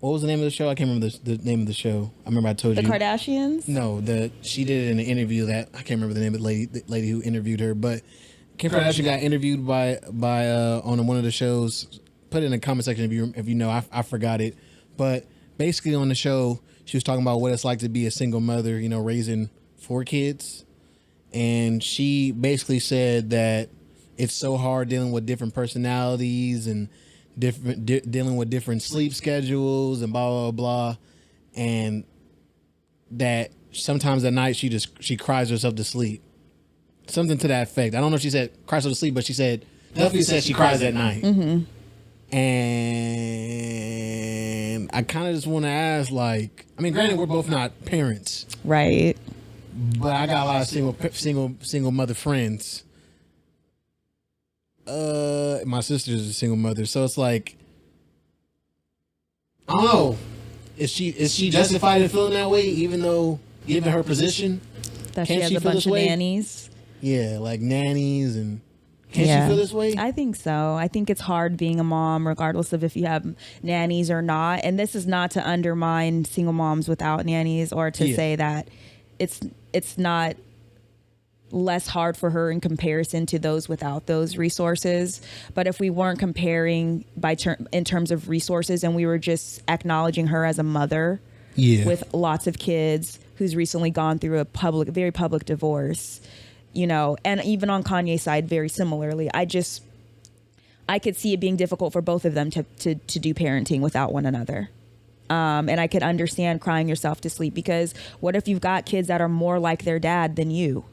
What was the name of the show? I can't remember the name of the show. I remember I told you. The Kardashians? No, she did it in an interview that I can't remember the name of the lady who interviewed her. But Kim Kardashian got interviewed by on one of the shows. Put it in the comment section if you know. I forgot it. But basically on the show, she was talking about what it's like to be a single mother. You know, raising 4 kids, and she basically said that it's so hard dealing with different personalities and dealing with different sleep schedules and blah blah blah, and that sometimes at night she cries herself to sleep, something to that effect. I don't know if she said cries herself to sleep, but she said definitely said she cries at night. And I kind of just want to ask, like, I mean, granted we're both not parents, right? But I got a lot of single mother friends. My sister's a single mother, so it's like, I don't know. Is she justified in feeling that way, even though given her position? That she has a bunch of nannies. Yeah, like nannies, and can she feel this way? I think so. I think it's hard being a mom, regardless of if you have nannies or not. And this is not to undermine single moms without nannies or to say that it's not less hard for her in comparison to those without those resources. But if we weren't comparing in terms of resources and we were just acknowledging her as a mother with lots of kids who's recently gone through a very public divorce, you know, and even on Kanye's side, very similarly, I could see it being difficult for both of them to do parenting without one another. And I could understand crying yourself to sleep, because what if you've got kids that are more like their dad than you?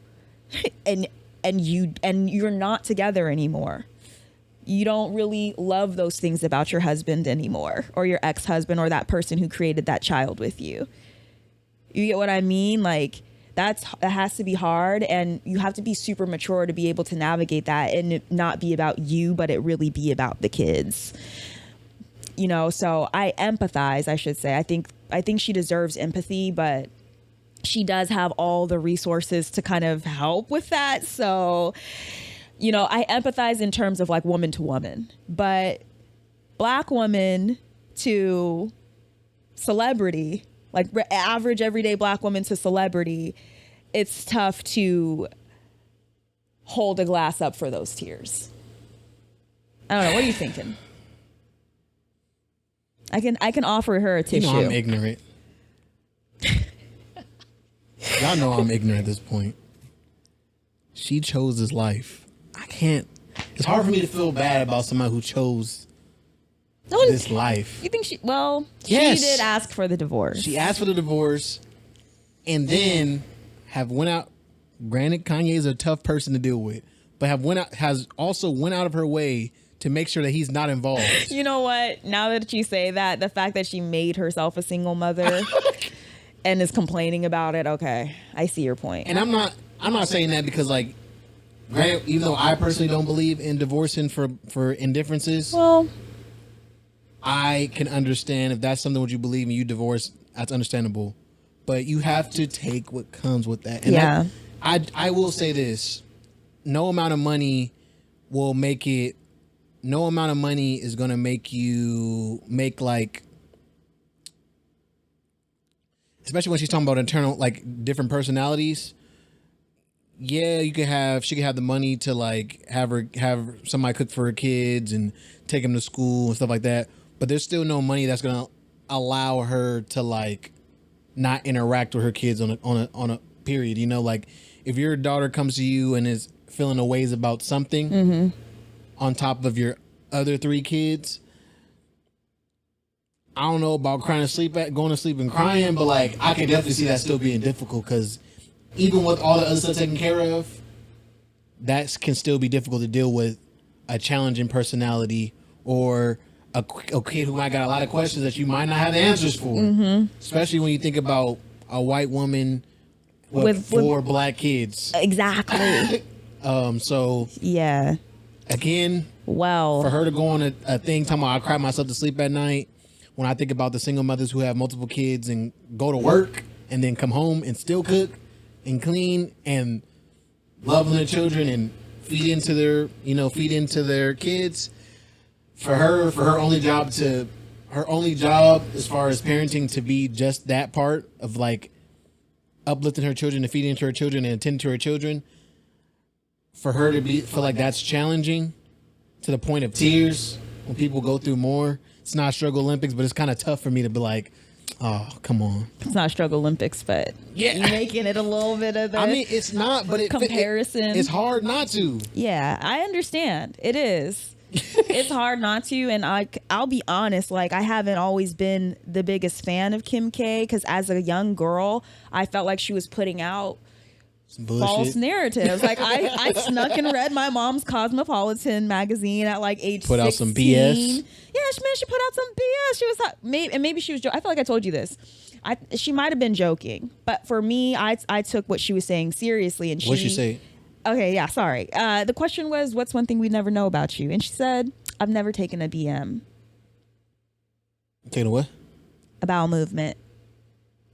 and you're not together anymore. You don't really love those things about your husband anymore, or your ex-husband, or that person who created that child with you. You get what I mean? Like, that has to be hard, and you have to be super mature to be able to navigate that and it not be about you, but it really be about the kids. You know, so I empathize, I should say. I think she deserves empathy, but she does have all the resources to kind of help with that. So, you know, I empathize in terms of like woman to woman, but Black woman to celebrity, like average everyday Black woman to celebrity, it's tough to hold a glass up for those tears. I don't know. What are you thinking? I can offer her a tissue. You know I'm ignorant. Y'all know I'm ignorant at this point. She chose this life. I can't. It's hard for me to feel bad about somebody who chose this life. You think she? Well, yes. She did ask for the divorce. She asked for the divorce, and then went out. Granted, Kanye is a tough person to deal with, but has also went out of her way to make sure that he's not involved. You know what? Now that you say that, the fact that she made herself a single mother and is complaining about it, okay, I see your point. And I'm not saying that because, like, granted, even though I personally don't believe in divorcing for indifferences. Well, I can understand if that's something what you believe and you divorce, that's understandable. But you have to take what comes with that. And Yeah. I will say this. No amount of money will make it, no amount of money is going to make you make like, especially when she's talking about internal, like different personalities. Yeah, she could have the money to like have somebody cook for her kids and take them to school and stuff like that. But there's still no money that's going to allow her to like not interact with her kids on a period. You know, like if your daughter comes to you and is feeling a ways about something on top of your other 3 kids, I don't know about going to sleep and crying, but like I can definitely see that still being difficult because even with all the other stuff taken care of, that can still be difficult to deal with a challenging personality or a kid who might got a lot of questions that you might not have the answers for. Especially when you think about a white woman with 4 black kids. Exactly. So Yeah. again, Well, for her to go on a thing talking about I cry myself to sleep at night, when I think about the single mothers who have multiple kids and go to work and then come home and still cook and clean and love on their children and feed into their kids, for her only job as far as parenting to be just that part of like uplifting her children and feeding into her children and attending to her children, for her to feel like that's challenging to the point of tears when people go through more. It's not Struggle Olympics, but it's kind of tough for me to be like, oh, come on. it's not Struggle Olympics, but Yeah. you're making it a little bit of the I mean, it's not, but comparison. It's hard not to. Yeah, I understand. It is. It's hard not to, and I'll be honest, like I haven't always been the biggest fan of Kim K because as a young girl, I felt like she was putting out false narratives. Like I snuck and read my mom's Cosmopolitan magazine at like age 16. Put out some BS. Yeah, she put out some BS. She was maybe she was I feel like I told you this. She might have been joking, but for me, I took what she was saying seriously. And What'd she say? Okay, yeah, sorry. The question was, what's one thing we never know about you? And she said, I've never taken a BM. Taking a what? A bowel movement.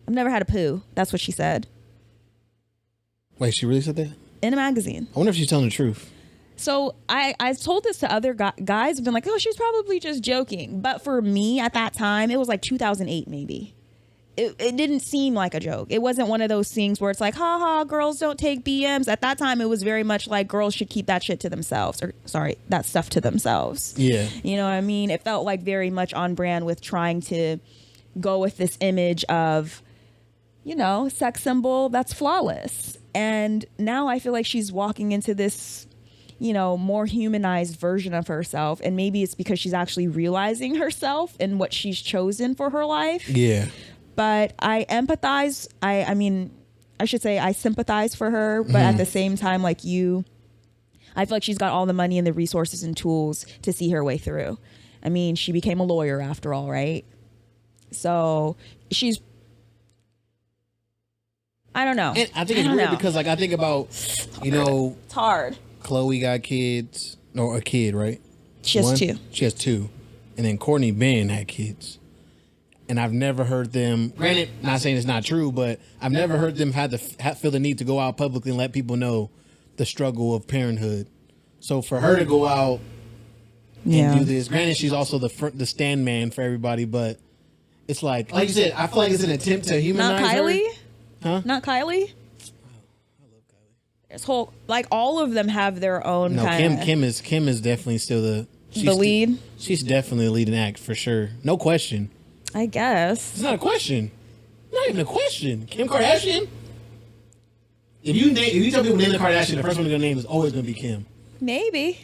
I've never had a poo. That's what she said. Wait, she really said that? In a magazine. I wonder if she's telling the truth. So I've told this to other guys have been like, oh, she's probably just joking. But for me at that time, it was like 2008 maybe. It didn't seem like a joke. It wasn't one of those things where it's like, ha ha, girls don't take BMs. At that time, it was very much like girls should keep that shit to themselves. Or sorry, that stuff to themselves. Yeah. You know what I mean? It felt like very much on brand with trying to go with this image of, sex symbol that's flawless. And now I feel like she's walking into this, more humanized version of herself. And maybe it's because she's actually realizing herself and what she's chosen for her life. Yeah. But I empathize. I should say I sympathize for her. But at the same time, like you, I feel like she's got all the money and the resources and tools to see her way through. I mean, she became a lawyer after all, right? So she's, I don't know. And I think it's weird because like I think about, it's hard. Chloe got kids, or a kid, right? She has 2. She has 2. And then Courtney Ben had kids. And I've never heard them, granted, not saying it's not true, but I've never heard them feel the need to go out publicly and let people know the struggle of parenthood. So for her to go out and do this, granted, she's also the stand man for everybody, but it's like you said, I feel like it's an attempt to humanize Not Kylie? her. Huh? Not Kylie? There's all of them have their own kind of... Kim is definitely still the lead? She's definitely the leading act for sure. No question. I guess. It's not a question. Not even a question. Kim Kardashian? If you tell people name the Kardashian, the first one they're gonna name is always gonna be Kim. Maybe.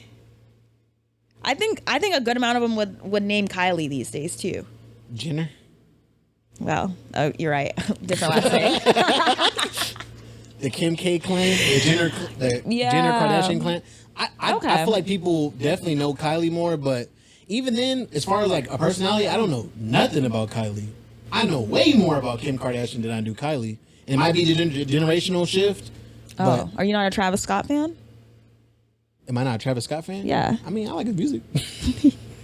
I think a good amount of them would name Kylie these days too. Jenner? Well, oh, you're right. Different last name. The Kim K clan, the Jenner Kardashian clan. I feel like people definitely know Kylie more, but even then, as far as like a personality, I don't know nothing about Kylie. I know way more about Kim Kardashian than I do Kylie. And it might be the generational shift. Oh, are you not a Travis Scott fan? Am I not a Travis Scott fan? Yeah. I mean, I like his music.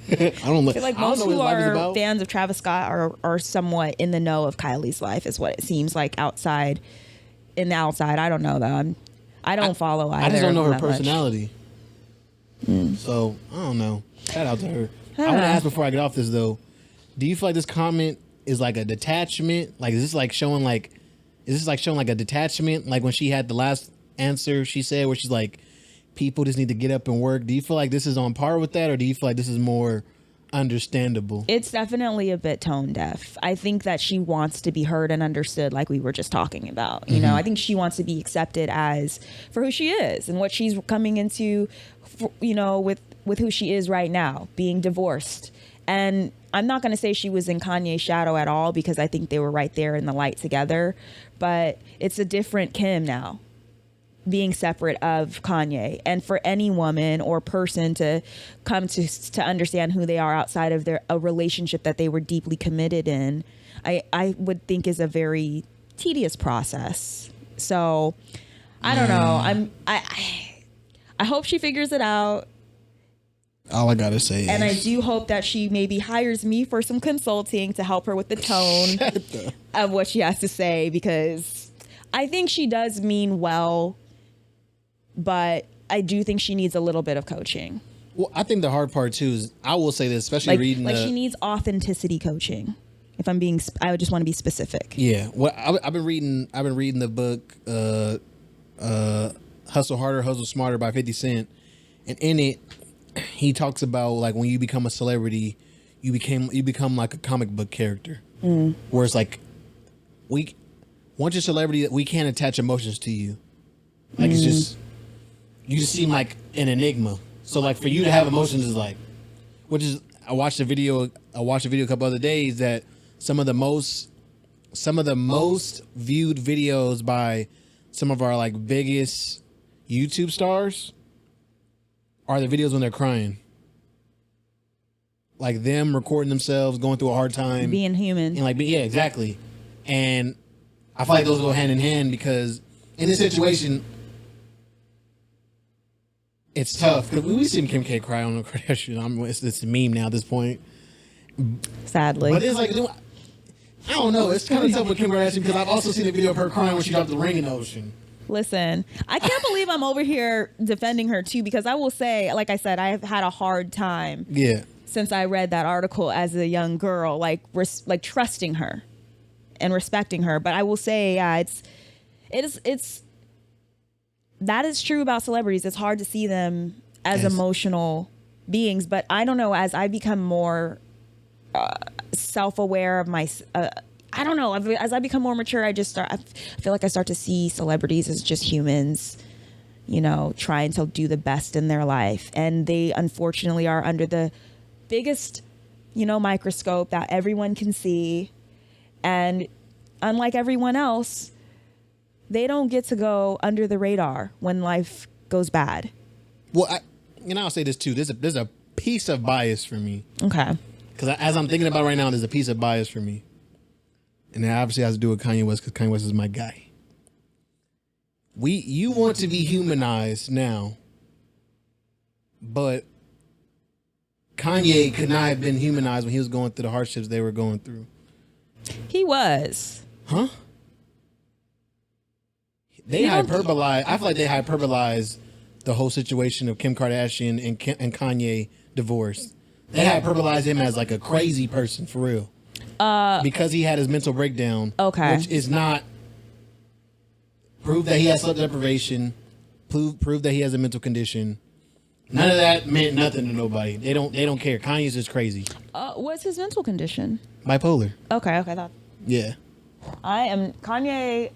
I don't feel like I don't most know what his who life is are about. fans of Travis Scott are somewhat in the know of Kylie's life, is what it seems like outside. In the outside, I don't know though. I don't follow either. I just don't know her that much. personality. So I don't know. Shout out to her. I want to ask before I get off this though. Do you feel like this comment is like a detachment? Like is this like showing like a detachment? Like when she had the last answer she said where she's like, people just need to get up and work. Do you feel like this is on par with that, or do you feel like this is more understandable? It's definitely a bit tone deaf. I think that she wants to be heard and understood, like we were just talking about. You know, I think she wants to be accepted as for who she is and what she's coming into, you know, with who she is right now, being divorced. And I'm not going to say she was in Kanye's shadow at all, because I think they were right there in the light together. But it's a different Kim now, being separate of Kanye. And for any woman or person to come to understand who they are outside of a relationship that they were deeply committed in, I would think is a very tedious process. So I don't know. I hope she figures it out. All I gotta say and is, I do hope that she maybe hires me for some consulting to help her with the tone of what she has to say, because I think she does mean well, but I do think she needs a little bit of coaching. well, I think the hard part too is, I will say this, especially reading she needs authenticity coaching. If I'm being, I would just want to be specific. Yeah, well, I've been reading the book Hustle Harder, Hustle Smarter by 50 Cent, and in it he talks about like when you become a celebrity, you become like a comic book character, where it's like once you're a celebrity, we can't attach emotions to you. Like it's just, you just seem like an enigma. So like for you to have emotions is like, which is, I watched a video a couple other days that some of the most viewed videos by some of our like biggest YouTube stars are the videos when they're crying. Like them recording themselves, going through a hard time. Being human. And like, yeah, exactly. And I feel like those go hand in hand, because in this situation, it's tough. Because we've seen Kim K cry on the Kardashian. It's a meme now at this point. Sadly. But it's like, I don't know. It's kind of tough with Kim Kardashian, because I've also seen a video of her crying when she dropped the ring in the ocean. Listen, I can't believe I'm over here defending her too, because I will say, like I said, I have had a hard time. Yeah. Since I read that article as a young girl, like trusting her and respecting her. But I will say, yeah, it's that is true about celebrities. It's hard to see them as emotional beings. But I don't know, as I become more self-aware of my, I don't know, as I become more mature, I feel like I start to see celebrities as just humans, you know, trying to do the best in their life. And they unfortunately are under the biggest, you know, microscope that everyone can see. And unlike everyone else, they don't get to go under the radar when life goes bad. Well, I'll say this too. There's a piece of bias for me. Okay. Because as I'm thinking about right now, there's a piece of bias for me. And it obviously has to do with Kanye West, because Kanye West is my guy. You want to be humanized now, but Kanye could not have been humanized when he was going through the hardships they were going through. He was. Huh? I feel like they hyperbolized the whole situation of Kim Kardashian and Kanye divorce. They hyperbolized him as like a crazy person, for real. Because he had his mental breakdown. Okay. Which is not proof that he has sleep deprivation, prove that he has a mental condition. None of that meant nothing to nobody. They don't care. Kanye's just crazy. What's his mental condition? Bipolar. Okay. Yeah. Kanye,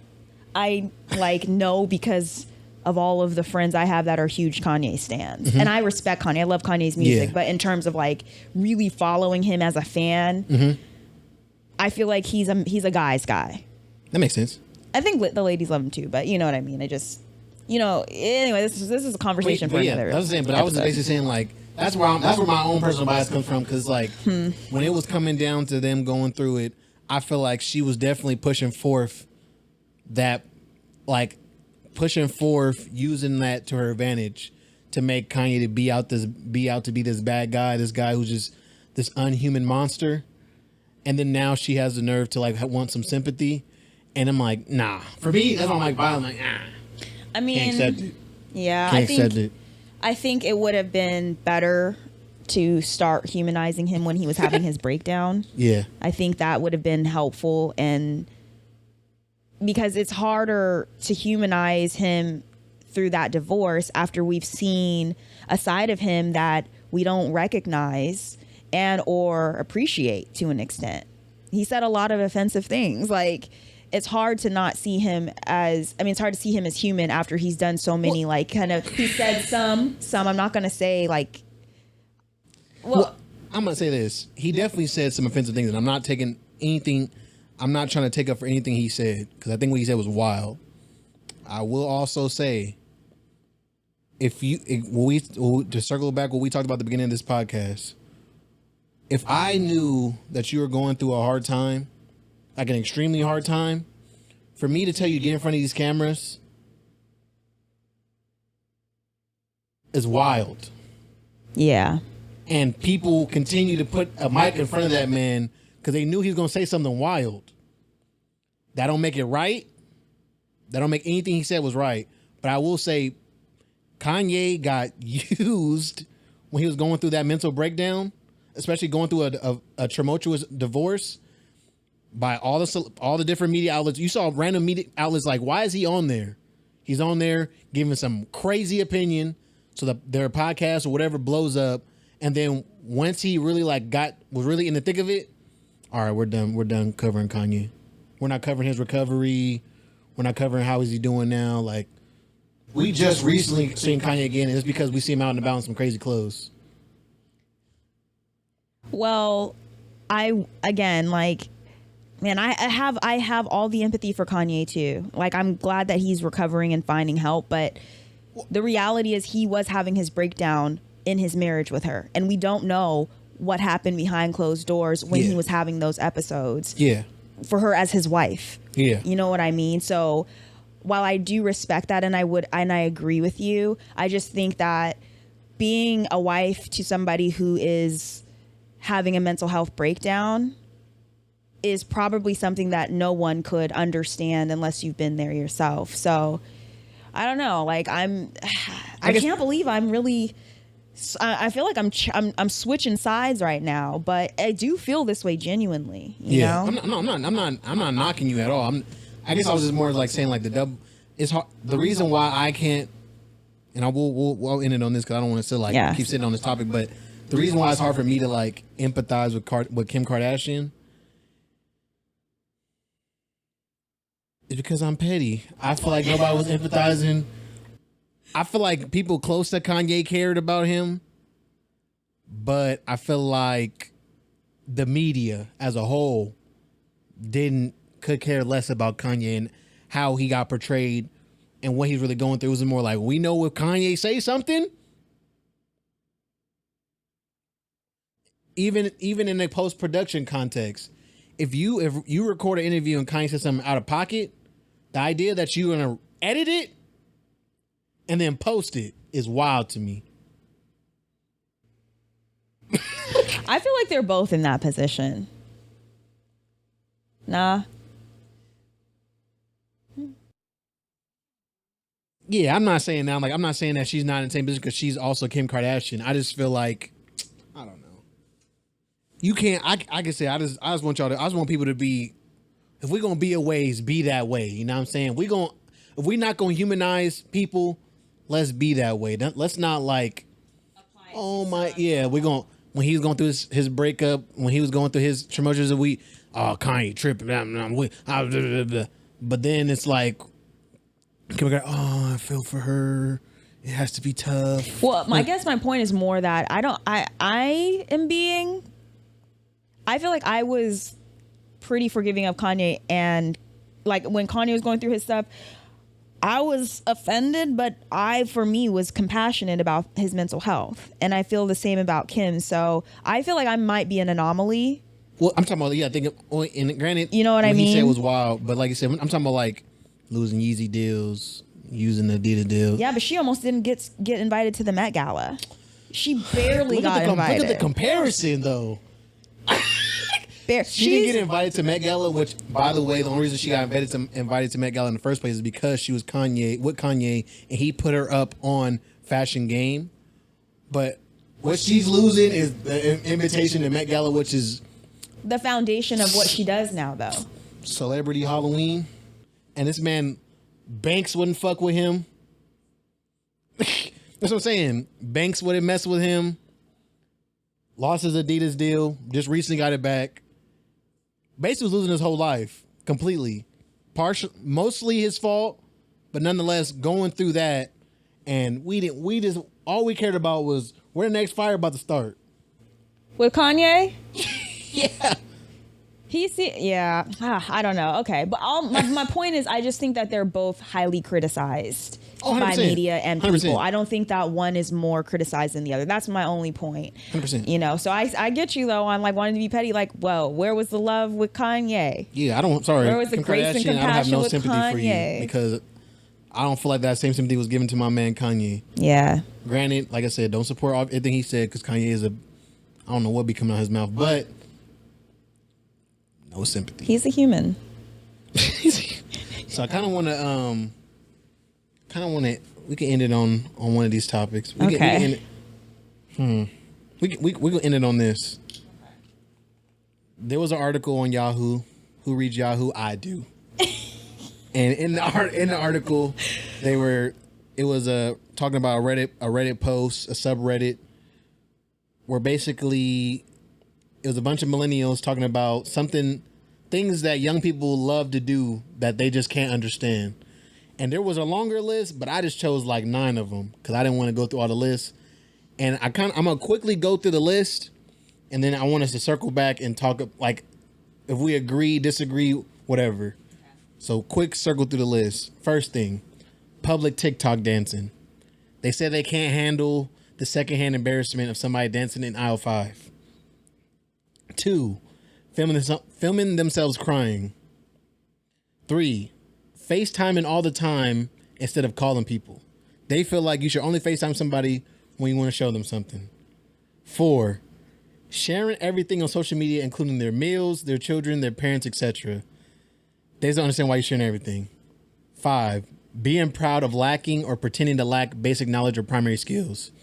I like know because of all of the friends I have that are huge Kanye stans. Mm-hmm. And I respect Kanye. I love Kanye's music. Yeah. But in terms of like really following him as a fan, mm-hmm. I feel like he's a guy's guy. That makes sense. I think the ladies love him too, but you know what I mean. I just, you know, anyway, this is a conversation for another. I was saying, but episode. I was basically saying like that's where my own personal bias comes from, because like when it was coming down to them going through it, I feel like she was definitely pushing forth using that to her advantage to make Kanye to be out to be this bad guy, this guy who's just this unhuman monster, and then now she has the nerve to like want some sympathy, and I'm like, nah. For me, that's why I'm like violent. Like, I mean, can't accept it. Yeah, Can't I think it would have been better to start humanizing him when he was having his breakdown. Yeah, I think that would have been helpful, and because it's harder to humanize him through that divorce after we've seen a side of him that we don't recognize and or appreciate to an extent. He said a lot of offensive things. Like, it's hard to not see him as, I mean, it's hard to see him as human after he's done so many, like, kind of, he said some, I'm not going to say, like, well, I'm going to say this. He definitely said some offensive things, and I'm not taking anything, I'm not trying to take up for anything he said, because I think what he said was wild. I will also say, to circle back what we talked about at the beginning of this podcast, if I knew that you were going through a hard time, like an extremely hard time, for me to tell you to get in front of these cameras is wild. Yeah. And people continue to put a mic in front of that man because they knew he was going to say something wild. That don't make it right. That don't make anything he said was right. But I will say Kanye got used when he was going through that mental breakdown, especially going through a tumultuous divorce, by all the different media outlets. You saw random media outlets like, why is he on there? He's on there giving some crazy opinion so that their podcast or whatever blows up. And then once he really was really in the thick of it, all right, we're done covering Kanye. We're not covering his recovery. We're not covering how is he doing now. Like, we just recently seen Kanye again, and it's because we see him out and about in some crazy clothes. Well, I have all the empathy for Kanye too. Like, I'm glad that he's recovering and finding help, but the reality is he was having his breakdown in his marriage with her, and we don't know what happened behind closed doors when he was having those episodes. Yeah. For her as his wife. Yeah. You know what I mean? So while I do respect that, and I agree with you, I just think that being a wife to somebody who is having a mental health breakdown is probably something that no one could understand unless you've been there yourself. So I don't know. Like, I can't believe I'm really, I feel like I'm switching sides right now, but I do feel this way genuinely. You know? I'm not knocking you at all. I guess I was just more like saying like it's hard. The reason why I can't, and we'll end it on this because I don't want to still keep sitting on this topic, but the reason why it's hard for me to like empathize with Kim Kardashian is because I'm petty. I feel like nobody was empathizing. I feel like people close to Kanye cared about him, but I feel like the media as a whole could care less about Kanye and how he got portrayed and what he's really going through. It was more like, we know if Kanye say something, even in a post-production context, if you record an interview and Kanye says something out of pocket, the idea that you're gonna edit it and then post it is wild to me. I feel like they're both in that position. Nah. Yeah, I'm not saying that. I'm not saying that she's not in the same position because she's also Kim Kardashian. I just feel like, I don't know. You can't. I can say I just want y'all to. I just want people to be. If we're gonna be a ways, be that way. You know what I'm saying? If we're not gonna humanize people, let's be that way. Let's not like. Oh my, yeah. When he was going through his breakup, when he was going through his tumultuous a week. Oh, Kanye tripping. But then it's like, I feel for her. It has to be tough. Well, I guess my point is more that I feel like I was pretty forgiving of Kanye, and like when Kanye was going through his stuff, I was offended, but for me, was compassionate about his mental health. And I feel the same about Kim. So I feel like I might be an anomaly. Well, I'm talking about, I think, and granted, you know what I mean? He said it was wild, but like you said, I'm talking about like losing Yeezy deals, using the Adidas deal. Yeah, but she almost didn't get invited to the Met Gala. She barely got invited. Look at the comparison, though. She didn't get invited to Met Gala, which, by the way, the only reason she got invited to Met Gala in the first place is because she was with Kanye, and he put her up on Fashion Game. But what she's losing is the invitation to Met Gala, which is the foundation of what she does now, though. Celebrity Halloween. And this man, Banks wouldn't fuck with him. That's what I'm saying. Banks wouldn't mess with him. Lost his Adidas deal. Just recently got it back. Basically was losing his whole life completely. Mostly his fault, but nonetheless going through that, and all we cared about was where the next fire about to start. With Kanye? Yeah. I don't know. Okay, but my point is, I just think that they're both highly criticized by media and people. 100%. I don't think that one is more criticized than the other. That's my only point. 100%. You know, so I get you though on like wanting to be petty. Like, well, where was the love with Kanye? Yeah, where was the Kim grace and compassion I don't have no sympathy Kanye? For you because I don't feel like that same sympathy was given to my man Kanye. Yeah. Granted, like I said, don't support everything he said because Kanye is I don't know what be coming out of his mouth, but no sympathy. He's a human. So I kind of want to, we can end it on one of these topics. We can end it, we can end it on this. There was an article on Yahoo. Who reads Yahoo? I do. And in the article, it was talking about a Reddit post, a subreddit, where basically it was a bunch of millennials talking about things that young people love to do that they just can't understand. And there was a longer list, but I just chose like 9 of them because I didn't want to go through all the lists. And I'm gonna quickly go through the list, and then I want us to circle back and talk like if we agree, disagree, whatever. So quick circle through the list. First thing, public TikTok dancing. They said they can't handle the secondhand embarrassment of somebody dancing in aisle 5. 2, filming themselves crying. 3, FaceTiming all the time instead of calling people. They feel like you should only FaceTime somebody when you want to show them something. 4, sharing everything on social media, including their meals, their children, their parents, etc. They just don't understand why you're sharing everything. 5, being proud of lacking or pretending to lack basic knowledge or primary skills.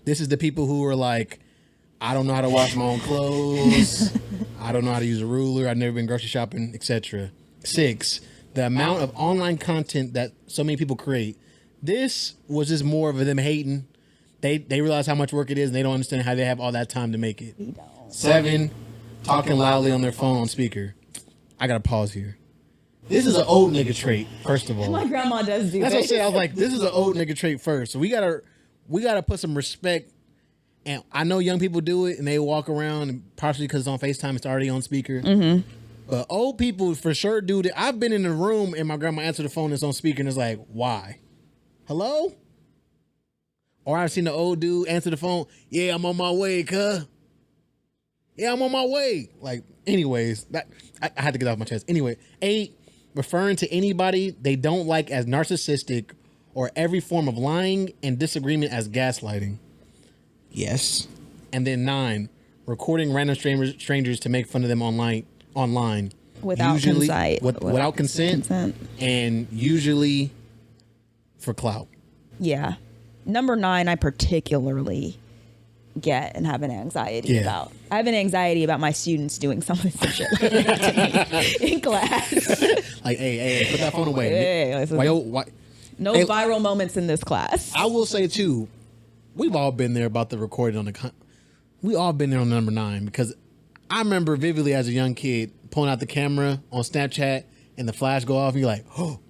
This is the people who are like, I don't know how to wash my own clothes. I don't know how to use a ruler. I've never been grocery shopping, etc. 6, the amount of online content that so many people create. This was just more of them hating. They realize how much work it is, and they don't understand how they have all that time to make it. 7, talking loudly on their phone on speaker. I gotta pause here. This is an old nigga trait, first of all. My grandma does do that. That's what I said. I was like, this is an old nigga trait first. So we gotta put some respect. And I know young people do it, and they walk around, and partially because it's on FaceTime, it's already on speaker. Mm-hmm. But old people for sure do that. I've been in a room, and my grandma answered the phone, and it's on speaker, and it's like, why? Hello? Or I've seen the old dude answer the phone, yeah, I'm on my way, cuh. Yeah, I'm on my way. Like, anyways, I had to get off my chest. Anyway, 8, referring to anybody they don't like as narcissistic or every form of lying and disagreement as gaslighting. Yes. And then 9, recording random strangers to make fun of them online. Without consent. Without consent. And usually for clout. Yeah. Number 9, I particularly get and have an anxiety about. I have an anxiety about my students doing something some shit like that to me in class. Like, hey, put that phone away. Hey, why? No viral moments in this class. I will say too, we've all been there about the recording on we all been there on number 9 because I remember vividly as a young kid pulling out the camera on Snapchat and the flash go off and you're like, oh.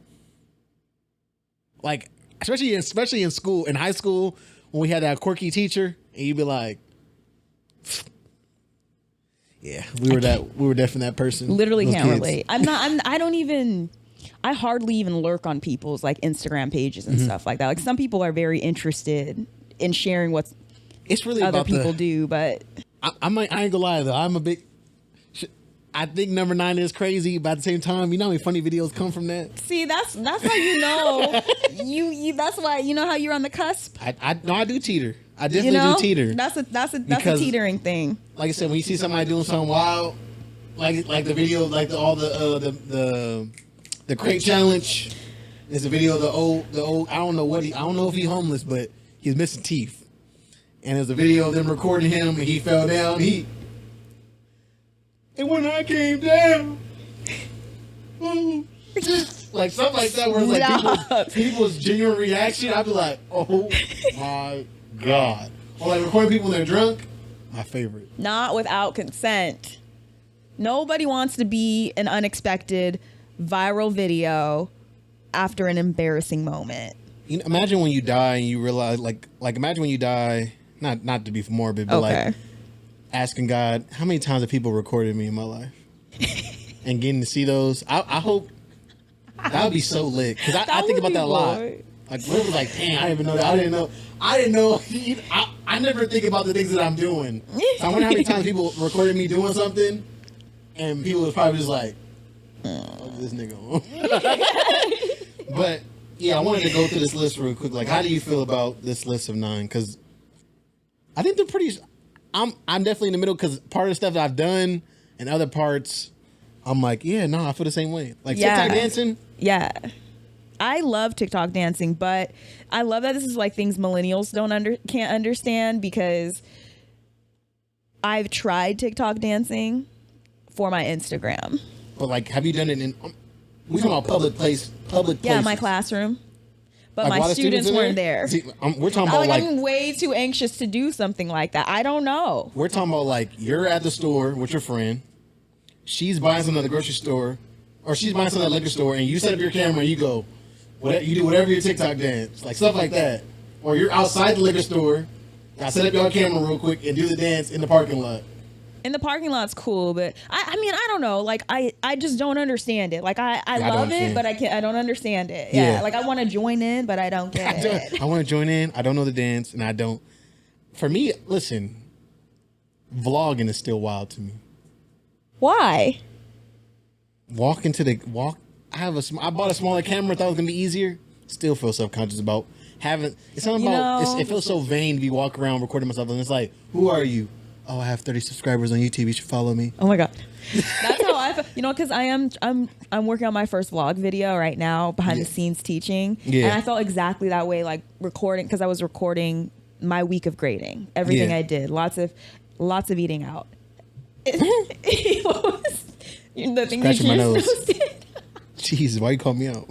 Like, especially in school, in high school, when we had that quirky teacher and you'd be like, yeah, we were definitely that person. Literally can't relate. I hardly even lurk on people's like Instagram pages and stuff like that. Like some people are very interested in sharing it's really other people do, but I ain't gonna lie though. I think number 9 is crazy, but at the same time, you know how many funny videos come from that? See, that's how you know. you that's why you know how you're on the cusp. I do teeter. I definitely do teeter. That's a teetering thing. Like I said, when you see somebody doing something wild, like the video, like all the crate challenge. There's a video of the old. I don't know if he's homeless, but he's missing teeth. And there's a video of them recording him, and he fell down. And when I came down, like something like that, where it's like people's genuine reaction, I'd be like, oh my God. Or like recording people when they're drunk, my favorite. Not without consent. Nobody wants to be an unexpected viral video after an embarrassing moment. You know, imagine when you die and you realize, like imagine when you die, not to be morbid, but like asking God, how many times have people recorded me in my life? And getting to see those, I hope that would be so lit. Because I think about that a lot. Like, what was like, damn, I didn't even know that. I didn't know. I never think about the things that I'm doing. So I wonder how many times people recorded me doing something, and people was probably just like, oh, this nigga on. But yeah, I wanted to go through this list real quick. Like, how do you feel about this list of 9? Because I think they're pretty. I'm definitely in the middle, because part of the stuff that I've done and other parts, I'm like, yeah, no, I feel the same way. Like TikTok dancing. Yeah. I love TikTok dancing, but I love that this is like things millennials can't understand, because I've tried TikTok dancing for my Instagram. But like, have you done it in? We talking about public places. Yeah, my classroom. But like, my students weren't there. See, we're talking about like, I'm way too anxious to do something like that. I don't know. We're talking about like, you're at the store with your friend. She's buying something at the grocery store, or she's buying something at the liquor store, and you set up your camera and you go, you do whatever your TikTok dance, like stuff like that. Or you're outside the liquor store, I set up your camera real quick and do the dance in the parking lot. In the parking lot's cool, but I mean, I don't know. Like, I just don't understand it. Like, I love it, but I don't understand it. Yeah. Like, I want to join in, but I don't get it. I want to join in. I don't know the dance, and I don't. For me, listen, vlogging is still wild to me. Why? I bought a smaller camera, thought it was gonna be easier. Still feel self-conscious about having. It's something about. It feels so vain to be walking around recording myself, and it's like, who are you? Oh, I have 30 subscribers on YouTube. You should follow me. Oh my God, that's how I feel. You know, because I'm working on my first vlog video right now, behind the scenes teaching, and I felt exactly that way, like recording, because I was recording my week of grading, everything I did, lots of eating out. What was the thing? Scratching my nose. Jesus, why you call me out?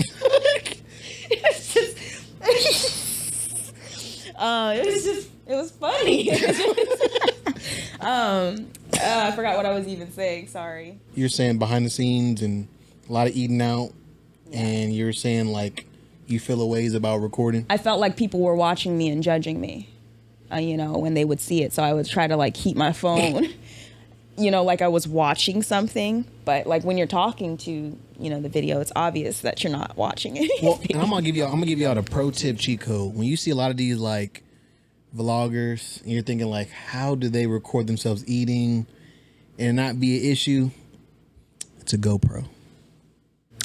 It was funny. I forgot what I was even saying. Sorry. You're saying behind the scenes and a lot of eating out, and you're saying like you feel a ways about recording. I felt like people were watching me and judging me, you know, when they would see it. So I would try to like keep my phone, you know, like I was watching something. But like when you're talking to, you know, the video, it's obvious that you're not watching it. Well, and I'm gonna give y'all the pro tip cheat code. When you see a lot of these like vloggers and you're thinking like, how do they record themselves eating and not be an issue? It's a GoPro.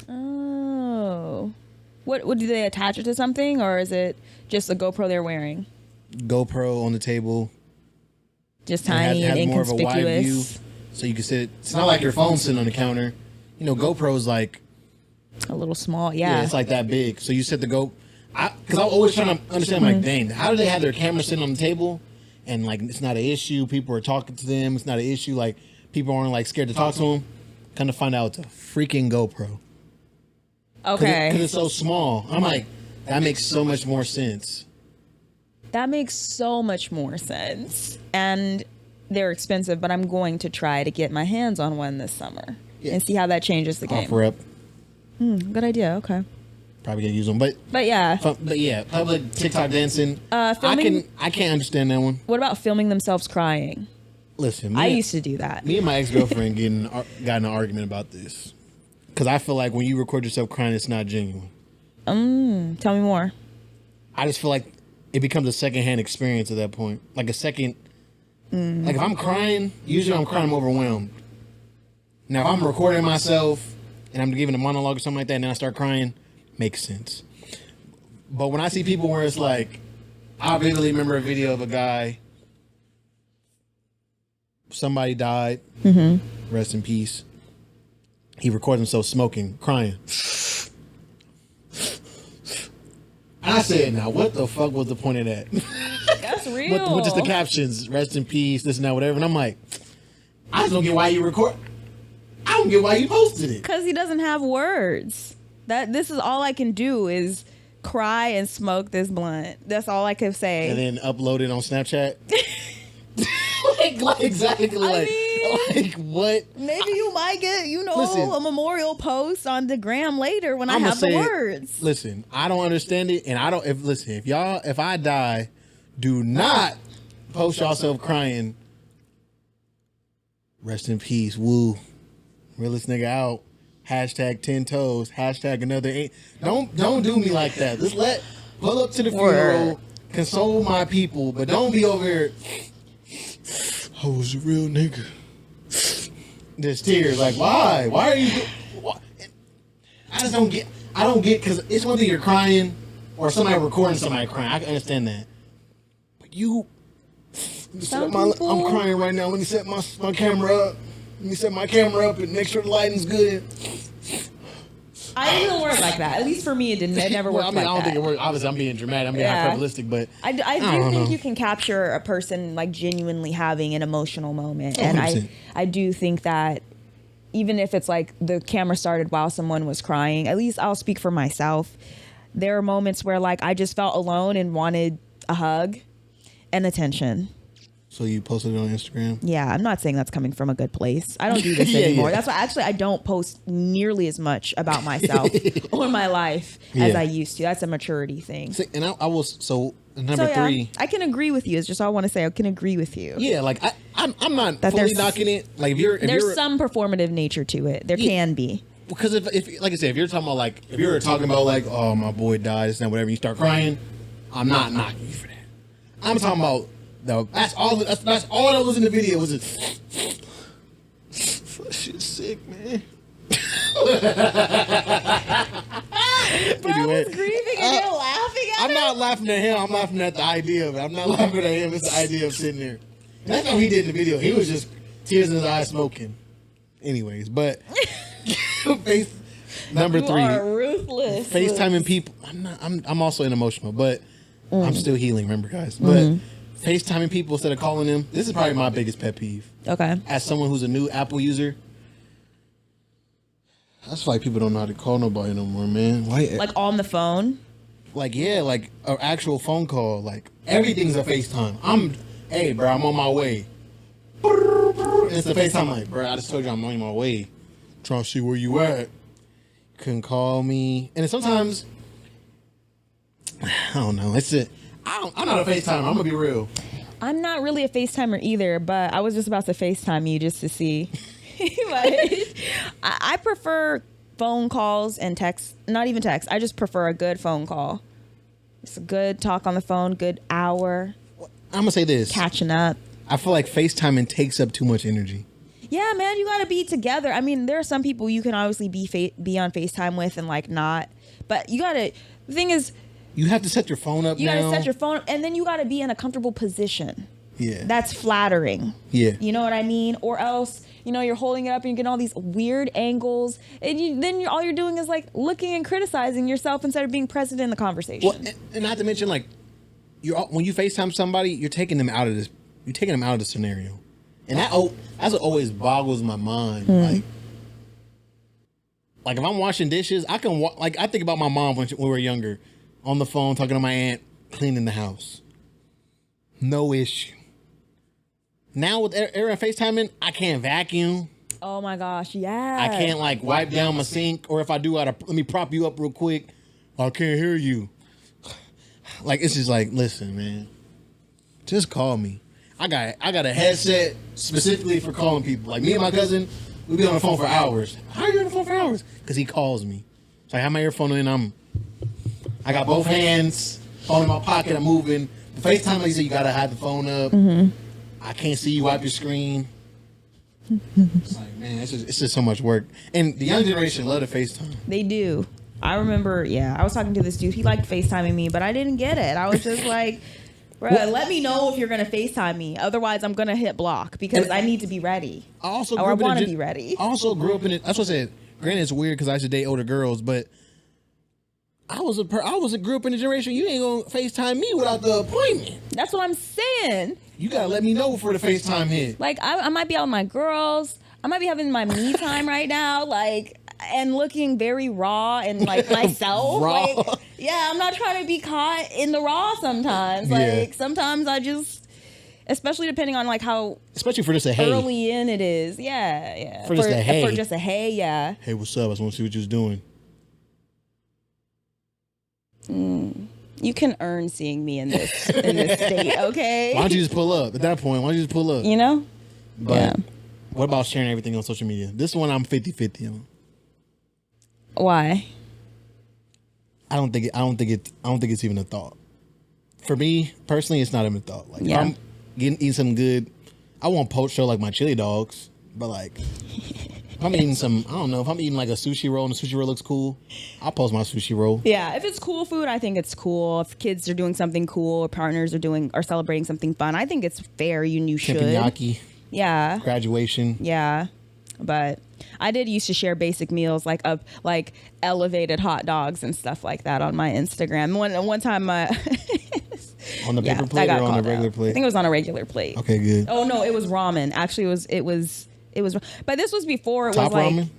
Oh, what do they attach it to something, or is it just a GoPro they're wearing? GoPro on the table, just tiny and inconspicuous. More of a wide view, so you can sit. It's not like your phone sitting on the counter. You know, GoPro's like a little small. Yeah, it's like that big. So you set the because I'm always trying to understand, like, dang, how do they have their camera sitting on the table and like it's not an issue? People are talking to them. It's not an issue. Like people aren't like scared to talk to them. Kind of find out it's a freaking GoPro. Okay, because it's so small. I'm like, that makes so much more sense. That makes so much more sense, and they're expensive. But I'm going to try to get my hands on one this summer and see how that changes the game. Offer up. Good idea. Okay. Probably gonna use them, but yeah, public TikTok dancing. Filming, I can't understand that one. What about filming themselves crying? Listen, I used to do that. Me and my ex-girlfriend got in an argument about this because I feel like when you record yourself crying, it's not genuine. Tell me more. I just feel like it becomes a secondhand experience at that point, like a second. Like if I'm crying, usually I'm crying, I'm overwhelmed. Now, if I'm recording myself and I'm giving a monologue or something like that, and then I start crying, makes sense. But when I see people where it's like, I vividly remember a video of a guy, somebody died, rest in peace. He recorded himself smoking, crying. I said, now what the fuck was the point of that? That's real. With just the captions, rest in peace, this and that, whatever. And I'm like, I just don't get why you record. I don't get why you posted it. Because he doesn't have words. This is all I can do is cry and smoke this blunt. That's all I can say. And then upload it on Snapchat. like exactly like what? Maybe you might get, Listen, a memorial post on the gram later when I have the words. Listen, I don't understand it, and I don't. If I die, do not post yourself crying. Rest in peace, woo. Realest nigga out. Hashtag 10 toes. Hashtag another 8. Don't do me like that. Just pull up to the funeral, console my people, but don't be over here. I was a real nigga. There's tears. Like, why? Why are you? Why? I just don't get. I don't get, because it's one thing you're crying or somebody recording somebody crying. I can understand that. But I'm crying right now. Let me set my camera up. Let me set my camera up and make sure the lighting's good. I didn't work like that. At least for me, it never worked like that. I don't think it worked. Obviously, I'm being dramatic. I'm being hyperbolistic, but I do think you can capture a person like genuinely having an emotional moment, 100%. And I do think that even if it's like the camera started while someone was crying, at least I'll speak for myself. There are moments where like I just felt alone and wanted a hug and attention. So you posted it on Instagram? Yeah, I'm not saying that's coming from a good place. I don't do this anymore. That's why actually I don't post nearly as much about myself or my life as I used to. That's a maturity thing. And I was number 3. I can agree with you. It's just all I want to say. I can agree with you. Yeah, like I'm not fully knocking it. Like if there's some performative nature to it. There can be. Because if like I said, if you're talking about like, oh, my boy died, this and whatever, you start crying, I'm not knocking you for that. I'm talking about. No, that's all that was in the video. Was it? That shit's sick, man. Bro was grieving and you're laughing at him. I'm not laughing at him. I'm laughing at the idea of it. I'm not laughing at him. It's the idea of sitting there. And that's how he did in the video. He was just tears in his eyes, smoking. Anyways, but number 3. You are ruthless. FaceTiming people. I'm also emotional, but I'm still healing. Remember, guys, but. FaceTiming people instead of calling them. This is probably my biggest pet peeve. Okay. As someone who's a new Apple user, that's why people don't know how to call nobody no more, man. Why? Like on the phone? Like, yeah, like an actual phone call. Like, everything's a FaceTime. Hey, bro, I'm on my way. It's a FaceTime. Like, bro, I just told you I'm on my way. Trying to see where you at. Couldn't call me. And sometimes, I don't know. I'm not a FaceTimer. I'm going to be real. I'm not really a FaceTimer either, but I was just about to FaceTime you just to see. But I prefer phone calls and text. Not even text. I just prefer a good phone call. It's a good talk on the phone, good hour. I'm going to say this. Catching up. I feel like FaceTiming takes up too much energy. Yeah, man, you got to be together. I mean, there are some people you can obviously be on FaceTime with and like not. But you got to, the thing is, you have to set your phone up now. You got to set your phone up, and then you got to be in a comfortable position. Yeah. That's flattering. Yeah. You know what I mean? Or else, you're holding it up and you're getting all these weird angles, and then all you're doing is like looking and criticizing yourself instead of being present in the conversation. Well, and not to mention, like, when you FaceTime somebody, you're taking them out of this. You're taking them out of the scenario, and that's what always boggles my mind. Like if I'm washing dishes, I think about my mom when we were younger. On the phone, talking to my aunt, cleaning the house. No issue. Now with Aaron FaceTiming, I can't vacuum. Oh my gosh, yeah. I can't like wipe down my sink, or if I do, let me prop you up real quick. I can't hear you. Like, it's just like, listen, man, just call me. I got a headset specifically for calling people. Like me and my cousin, we be on the phone for hours. How are you on the phone for hours? Because he calls me. So I have my earphone in, I got both hands, phone in my pocket, I'm moving. The FaceTime, like you said, you gotta have the phone up. I can't see you wipe your screen. It's like, man, it's just so much work. And the young generation love to FaceTime. They do. I remember, I was talking to this dude. He liked FaceTiming me, but I didn't get it. I was just like, bro, let me know if you're going to FaceTime me. Otherwise, I'm going to hit block because I need to be ready. I want to be ready. I also grew up in it. That's what I said. Granted, it's weird because I used to date older girls, but I grew up in a generation. You ain't going to FaceTime me without the appointment. That's what I'm saying. You got to let me know before the FaceTime hit. Like, I might be out with my girls. I might be having my me time right now. Like, and looking very raw and like myself. Raw. Like, I'm not trying to be caught in the raw sometimes. Like, sometimes I just, especially depending on like how, especially for just a hey, early in it is. Yeah. For just a hey. For just a hey, yeah. Hey, what's up? I just want to see what you was doing. You can earn seeing me in this state, okay? Why don't you just pull up? At that point, why don't you just pull up? You know? But what about sharing everything on social media? This one I'm 50-50 on. Why? I don't think it's even a thought. For me personally, it's not even a thought. Like if I'm eating something good, I won't post show like my chili dogs, but like if I'm eating some, I don't know, if I'm eating like a sushi roll and the sushi roll looks cool, I'll post my sushi roll. Yeah, if it's cool food, I think it's cool. If kids are doing something cool, or partners are celebrating something fun, I think it's fair. You should. Teppanyaki. Yeah. Graduation. Yeah, but I did used to share basic meals like elevated hot dogs and stuff like that on my Instagram. One time, on the paper plate or on the regular plate? I think it was on a regular plate. Okay, good. Oh no, it was ramen. Actually, it was. But this was before it Top was like. Ramen?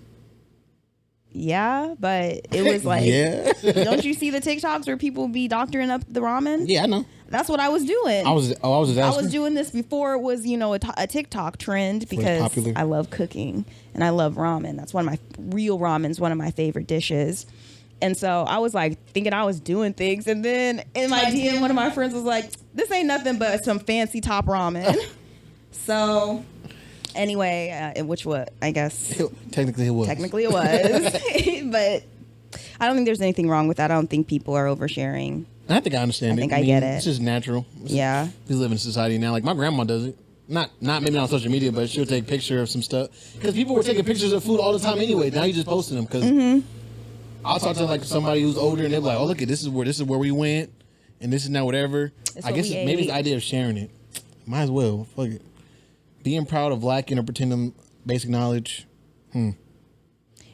Yeah, but it was like. Yeah. Don't you see the TikToks where people be doctoring up the ramen? Yeah, I know. That's what I was doing. I was just asking. I was doing this before it was, a TikTok trend because I love cooking and I love ramen. That's real ramen's one of my favorite dishes. And so I was like thinking I was doing things. And then in my DM, one of my friends was like, this ain't nothing but some fancy top ramen. So anyway, which what I guess. Technically it was. But I don't think there's anything wrong with that. I don't think people are oversharing. I think I understand it. I think I get it. It's just natural. We live in society now. Like my grandma does it. Not maybe not on social media, but she'll take a picture of some stuff. Because people were taking pictures of food all the time anyway. Now you just posting them. Because I'll talk to like somebody who's older and they're like, oh look, this is where we went, and this is now whatever. I guess maybe the idea of sharing it. Might as well. Fuck it. Being proud of lacking or pretending basic knowledge.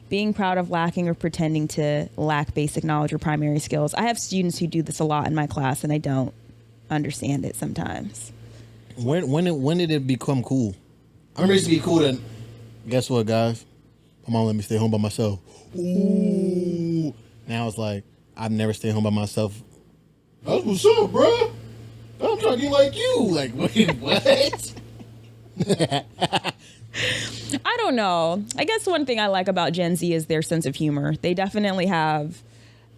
Being proud of lacking or pretending to lack basic knowledge or primary skills. I have students who do this a lot in my class, and I don't understand it sometimes. When did it become cool? I remember it used to be cool to, guess what, guys? My mom let me stay home by myself. Ooh. Now it's like, I've never stayed home by myself. That's what's up, bro. I'm trying to get like you. Like, wait, what? I don't know. I guess one thing I like about Gen Z is their sense of humor. They definitely have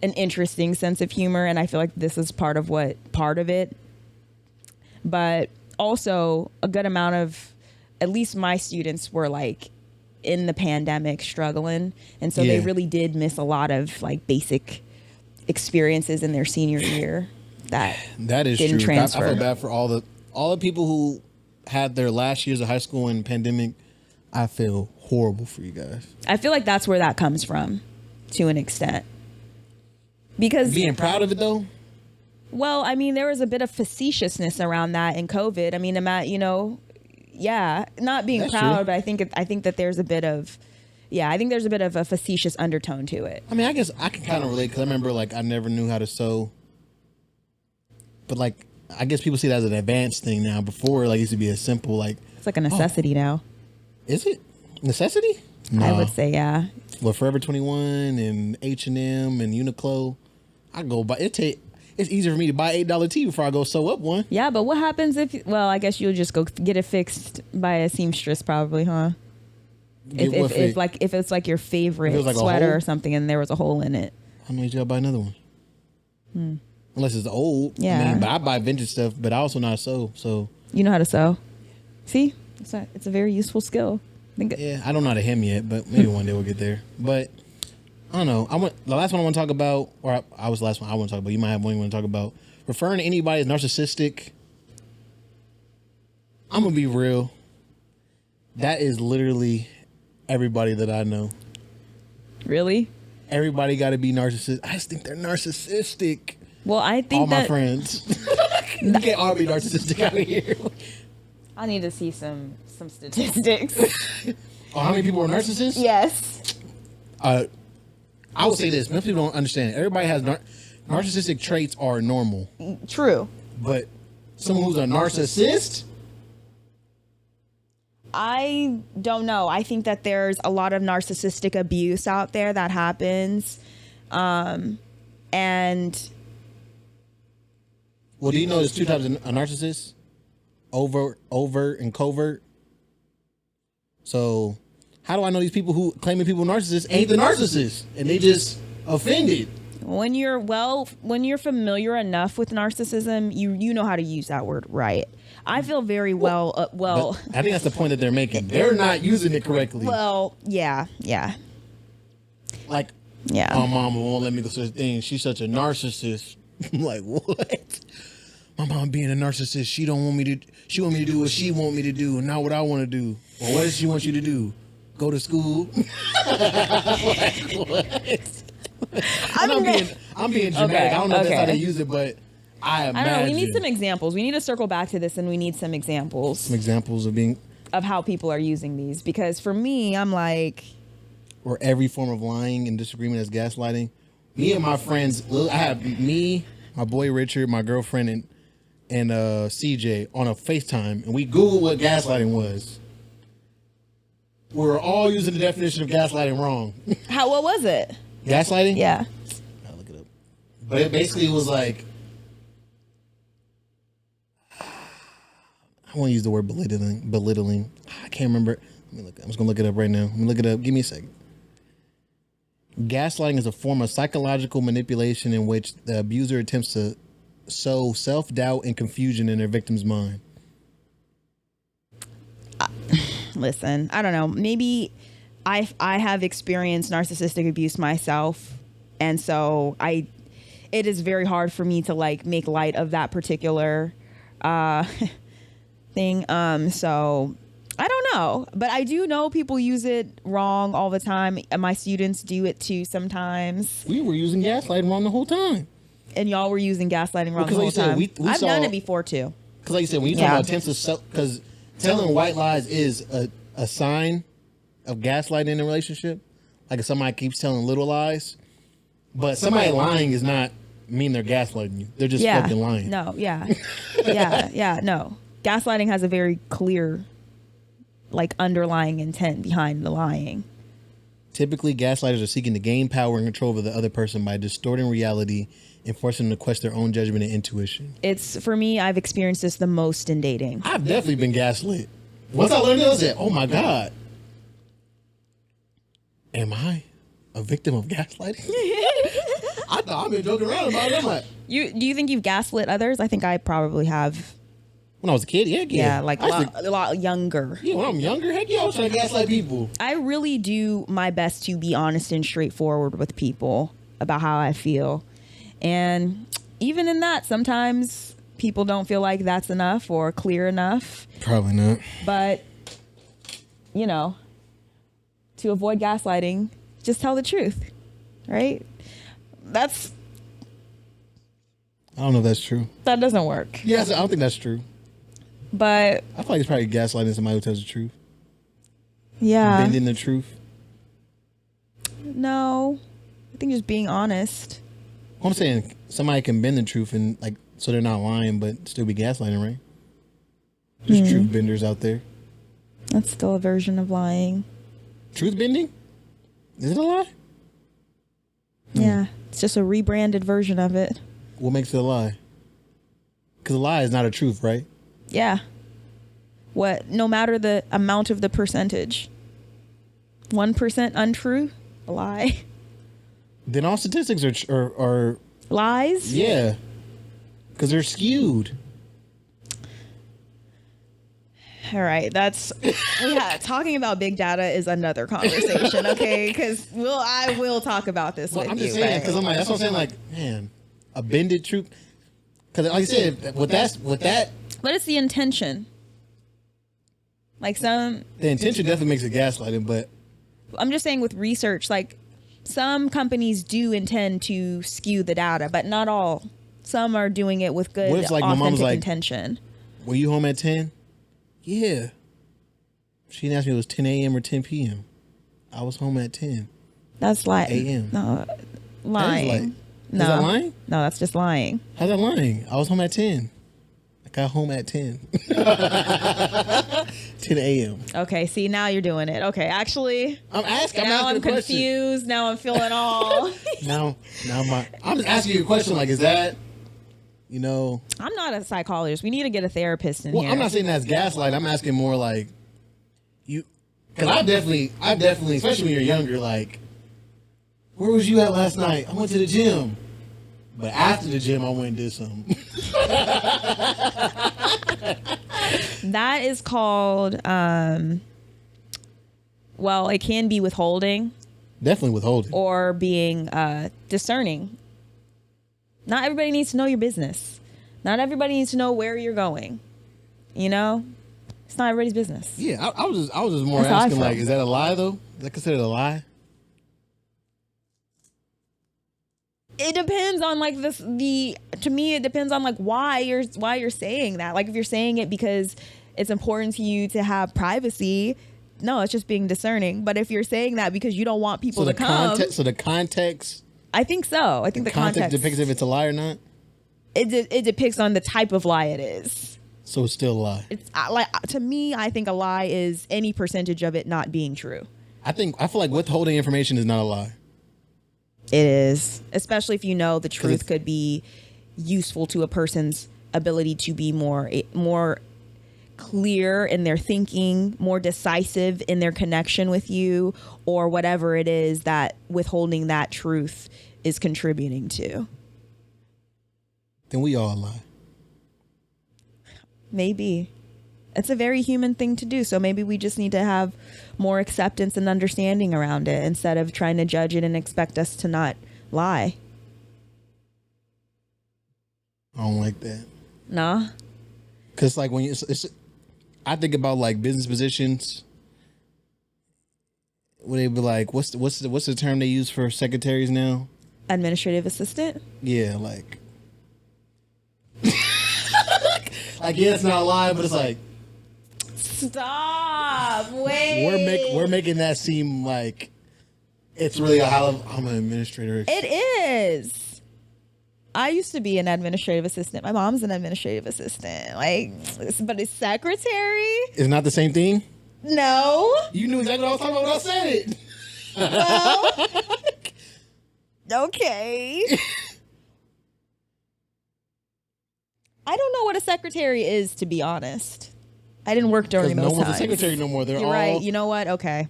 an interesting sense of humor, and I feel like this is part of it. But also a good amount of, at least my students were like in the pandemic struggling, and so they really did miss a lot of like basic experiences in their senior year that is didn't true. transfer. I feel bad for all the people who had their last years of high school in pandemic. I feel horrible for you guys. I feel like that's where that comes from, to an extent. Because being proud of it though. Well, I mean, there was a bit of facetiousness around that in COVID. I mean, not being that's proud, true. But I think that there's a bit of, I think there's a bit of a facetious undertone to it. I mean, I guess I can kind of relate because I remember like I never knew how to sew, but like I guess people see that as an advanced thing now. Before, like, it used to be a simple like. It's like a necessity now. Is it necessity? No. I would say yeah. Well, Forever 21 and H&M and Uniqlo, I go buy it. It's easier for me to buy $8 tee before I go sew up one. Yeah, but what happens if? Well, I guess you'll just go get it fixed by a seamstress, probably, huh? If it's like your favorite like sweater or something, and there was a hole in it. I mean, you gotta buy another one. Unless it's old. Yeah. I mean, but I buy vintage stuff, but I also know how to sew. So you know how to sew? See, it's a very useful skill. I don't know how to hem yet, but maybe one day we'll get there. But I don't know. The last one I want to talk about, or I was the last one I want to talk about. You might have one you want to talk about. Referring to anybody as narcissistic. I'm gonna be real. That is literally everybody that I know. Really? Everybody got to be narcissistic. I just think they're narcissistic. Well, I think all my that friends. You can't all be narcissistic out here. I need to see some statistics. Oh, how many people are narcissists? Yes. I would say this. Most people don't understand. Everybody has narcissistic traits are normal. True. But someone who's a narcissist? I don't know. I think that there's a lot of narcissistic abuse out there that happens. And well, do you know there's two types of narcissists? Overt and covert. So how do I know these people who claiming people narcissists ain't the narcissists and they just offended? When you're familiar enough with narcissism, you know how to use that word right. I feel very well. I think that's the point that they're making. They're not using it correctly. Well, yeah. Like, Yeah. my mama won't let me do such a thing. She's such a narcissist. I'm like, what? My mom being a narcissist. She want me to do what she want me to do, and not what I want to do. Well, what does she want you to do? Go to school? Like, what? I'm being dramatic. Okay, I don't know if that's how okay. they use it, but I imagine. I don't know. We need some examples. We need to circle back to this, and we need some examples Some examples of being, of how people are using these. Because for me, I'm like, or every form of lying and disagreement as gaslighting. Me and my friends, I have me, my boy Richard, my girlfriend, and CJ on a FaceTime, and we Googled what gaslighting was. We were all using the definition of gaslighting wrong. what was it? Gaslighting? Yeah. I'll look it up. But it basically was like, I want to use the word belittling. I can't remember. I'm just going to look it up right now. Let me look it up. Give me a second. Gaslighting is a form of psychological manipulation in which the abuser attempts to sow self-doubt and confusion in their victim's mind. Listen, I don't know. Maybe I have experienced narcissistic abuse myself, and so it is very hard for me to like make light of that particular thing. So I don't know, but I do know people use it wrong all the time. And my students do it too sometimes. We were using gaslighting wrong the whole time. And y'all were using gaslighting wrong the whole time. I've done it before too. Because like you said, when you talk about attempts to because telling white lies is a sign of gaslighting in a relationship. Like if somebody keeps telling little lies, but somebody lying is not mean they're gaslighting you. They're just fucking lying. No, yeah. No. Gaslighting has a very clear, like, underlying intent behind the lying. Typically, gaslighters are seeking to gain power and control over the other person by distorting reality and forcing them to question their own judgment and intuition. For me, I've experienced this the most in dating. I've definitely been gaslit. Once I learned this, I said, oh my God. Am I a victim of gaslighting? I thought I've been joking around about it. I'm like, Do you think you've gaslit others? I think I probably have. when I was a kid, Yeah, like a lot younger. Yeah, when I'm younger, heck yeah, I was trying to gaslight people. I really do my best to be honest and straightforward with people about how I feel. And even in that, sometimes people don't feel like that's enough or clear enough. Probably not. But, you know, to avoid gaslighting, just tell the truth, right? I don't know if that's true. That doesn't work. Yes, I don't think that's true. But I feel like it's probably gaslighting somebody who tells the truth. yeah. Bending the truth. No. I think just being honest. I'm saying somebody can bend the truth and like so they're not lying but still be gaslighting, right? There's truth benders out there. That's still a version of lying. Truth bending? Is it a lie? Yeah. It's just a rebranded version of it. What makes it a lie? Because a lie is not a truth, right? Yeah. No matter the amount of the percentage. 1% untrue, a lie. Then all statistics are Lies? yeah. Because they're skewed. All right, talking about big data is another conversation, okay? Because I will talk about this with I'm you. just saying, because I'm like, that's what I'm saying, like, man, a bended truth. Because like I said, with that. But it's the intention. Like some, The intention definitely makes it gaslighting, but I'm just saying with research, like some companies do intend to skew the data, but not all. Some are doing it with good, what if like my mom's authentic like, intention. were you home at 10? Yeah. She didn't ask me if it was 10 a.m. or 10 p.m. I was home at 10. That's like a.m. No, lying. That is No, is that lying? No, that's just lying. How's that lying? I was home at 10. I got home at 10. 10 a.m. Okay, see, now you're doing it. Okay, actually, I'm asking. now I'm a question. confused. Now I'm feeling all. Now I'm just asking you a question. Like, is that, you know? I'm not a psychologist. We need to get a therapist in Well, here. I'm not saying that's gaslight. I'm asking more like you, because I definitely, especially when you're younger, like, where was you at last night? I went to the gym. But after the gym, I went and did something. That is called, well, it can be withholding. Definitely withholding. Or being discerning. Not everybody needs to know your business. Not everybody needs to know where you're going. You know? It's not everybody's business. Yeah, I was just more That's how I asking, feel. like, is that a lie, though? Is that considered a lie? It depends on like to me it depends on like why you're saying that. Like if you're saying it because it's important to you to have privacy, no, it's just being discerning. But if you're saying that because you don't want people to come, so the context, I think so. I think the context depicts if it's a lie or not. It depicts on the type of lie it is. So it's still a lie. It's like, to me, I think a lie is any percentage of it not being true. I feel like withholding information is not a lie. It is, especially if you know the truth it's- could be useful to a person's ability to be more clear in their thinking, more decisive in their connection with you, or whatever it is that withholding that truth is contributing to. Then we all lie. Maybe. It's a very human thing to do. So maybe we just need to have more acceptance and understanding around it instead of trying to judge it and expect us to not lie. I don't like that. Nah. Because like when I think about like business positions, where they be like, what's the term they use for secretaries now? Administrative assistant? Yeah, like, like yeah, it's not a lie, but it's like Stop. Wait. we're making that seem like it's really a high level. I'm an administrator. It is. I used to be an administrative assistant. My mom's an administrative assistant. Like, but it's secretary? It's not the same thing. No. You knew exactly what I was talking about when I said it. Well, okay. I don't know what a secretary is, to be honest. I didn't work during No those one's times. a secretary no more. They're You're all right. You know what? Okay.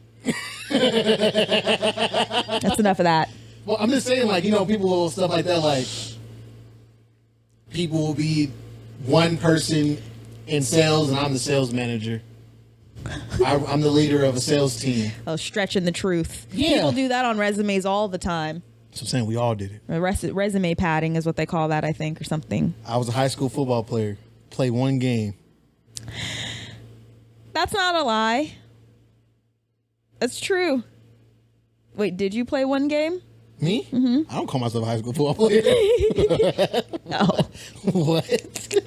That's enough of that. Well, I'm just saying, like, you know, people will stuff like that. Like, people will be one person in sales, and I'm the sales manager. I'm the leader of a sales team. Oh, stretching the truth. Yeah. People do that on resumes all the time. So I'm saying we all did it. Resume padding is what they call that, I think, or something. I was a high school football player. Played one game. That's not a lie. That's true. Wait, did you play one game? Me? Mm-hmm. I don't call myself a high school football player. No. What?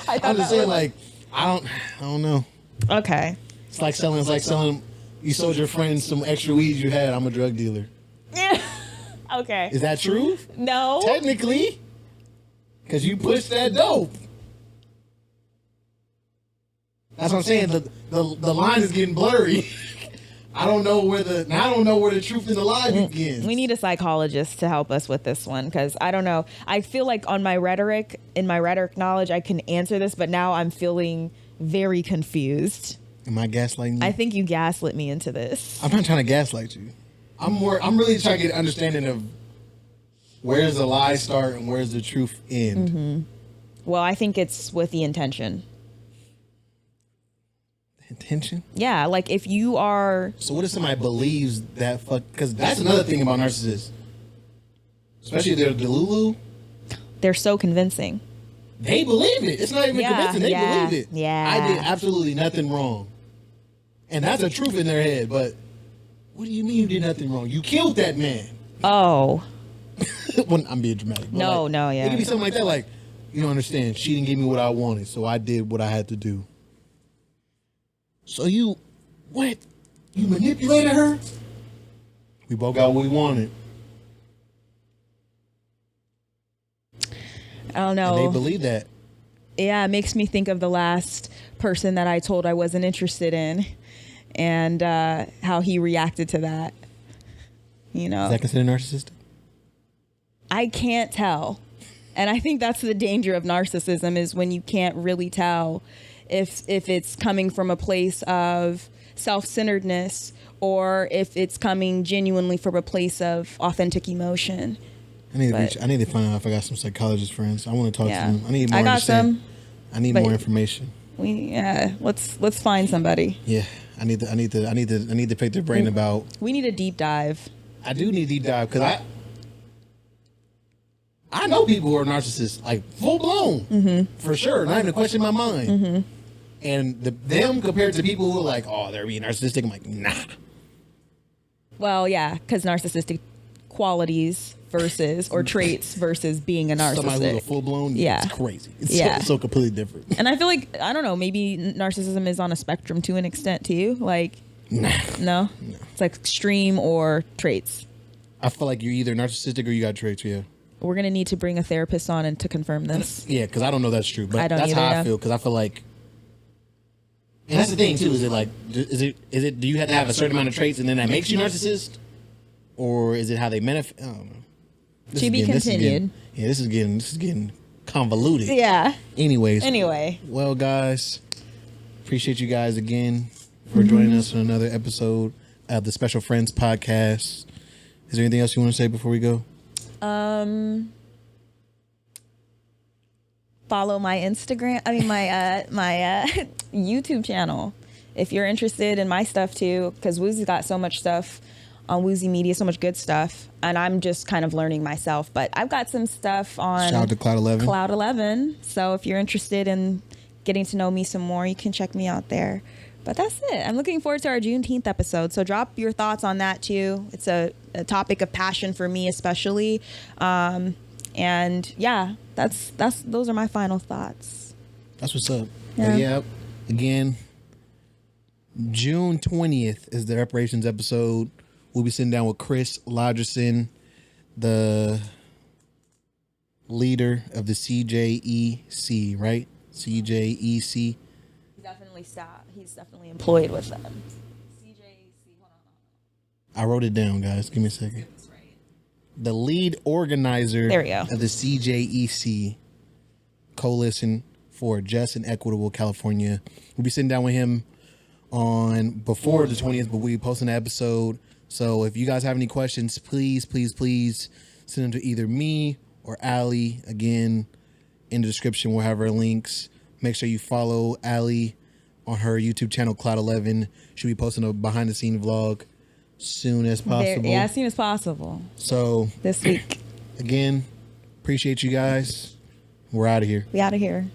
I'm just saying, like, I don't know. Okay. It's like selling. You sold your friends some extra weed you had. I'm a drug dealer. Yeah. Okay. Is that true? No. Technically, because you pushed that dope. That's what I'm saying. The line is getting blurry. I don't know where the truth and the lie begins. We need a psychologist to help us with this one, because I don't know. I feel like in my rhetoric knowledge, I can answer this, but now I'm feeling very confused. Am I gaslighting you? I think you gaslit me into this. I'm not trying to gaslight you. I'm really trying to get an understanding of where's the lie start and where's the truth end. Mm-hmm. Well, I think it's with the intention. Intention? Yeah, like if you are... So what if somebody believes that because that's another thing about narcissists. Especially if they're Delulu. They're so convincing. they believe it. It's not even convincing. They believe it. Yeah. I did absolutely nothing wrong. And that's the truth in their head. But what do you mean you did nothing wrong? You killed that man. Oh. When I'm being dramatic. But Yeah. It could be something like that. Like, you don't understand. She didn't give me what I wanted, so I did what I had to do. So you manipulated her? We both got what we wanted. I don't know. And they believe that. Yeah, it makes me think of the last person that I told I wasn't interested in, and how he reacted to that. You know, Is that considered narcissistic? I can't tell, and I think that's the danger of narcissism, is when you can't really tell if it's coming from a place of self-centeredness or if it's coming genuinely from a place of authentic emotion. I need to find out if I got some psychologist friends. I want to talk to them. I need more. I got some. I need more information. Let's find somebody. Yeah, I need to pick their brain about. We need a deep dive. I do need a deep dive because I know people who are narcissists, like full blown, for sure. Not even a question in my mind. And them compared to people who are like, oh, they're being narcissistic. I'm like, nah. Well, yeah, because narcissistic qualities versus or traits versus being a narcissist. Somebody who's a full blown, it's crazy. It's so completely different. And I feel like, I don't know, maybe narcissism is on a spectrum to an extent too. Like, no, it's like extreme or traits. I feel like you're either narcissistic or you got traits. Yeah. We're gonna need to bring a therapist on and to confirm this. Yeah, because I don't know that's true, but I don't that's either, how I feel. Because I feel like, and that's the thing too. Is it like, is it? Do you have to have a certain amount of traits and then that makes you narcissist, or is it how they manifest? I don't know. To be continued. This is getting convoluted. Yeah. Anyway. Well, guys, appreciate you guys again for joining us on another episode of the Special Friends podcast. Is there anything else you want to say before we go? Follow my Instagram. My YouTube channel if you're interested in my stuff too, because Wuzi's got so much stuff on Wuzi Media, so much good stuff, and I'm just kind of learning myself. But I've got some stuff on Shout out to Cloud 11. Cloud 11. So if you're interested in getting to know me some more, you can check me out there. But that's it. I'm looking forward to our Juneteenth episode. So drop your thoughts on that too. It's a topic of passion for me, especially. And yeah, those are my final thoughts. That's what's up. Yeah. Again, June 20th is the reparations episode. We'll be sitting down with Chris Lodgerson, the leader of the CJEC, right? CJEC. He's definitely employed with them. CJEC. Hold on. I wrote it down, guys. Give me a second. The lead organizer of the CJEC, Coalition for Just and Equitable California. We'll be sitting down with him on before the 20th, but we'll be posting an episode. So if you guys have any questions, please send them to either me or Allie. Again, in the description, we'll have our links. Make sure you follow Allie on her YouTube channel, Cloud 11. She'll be posting a behind-the-scenes vlog soon as possible. As soon as possible. So this week. Again, appreciate you guys. We're out of here. We out of here.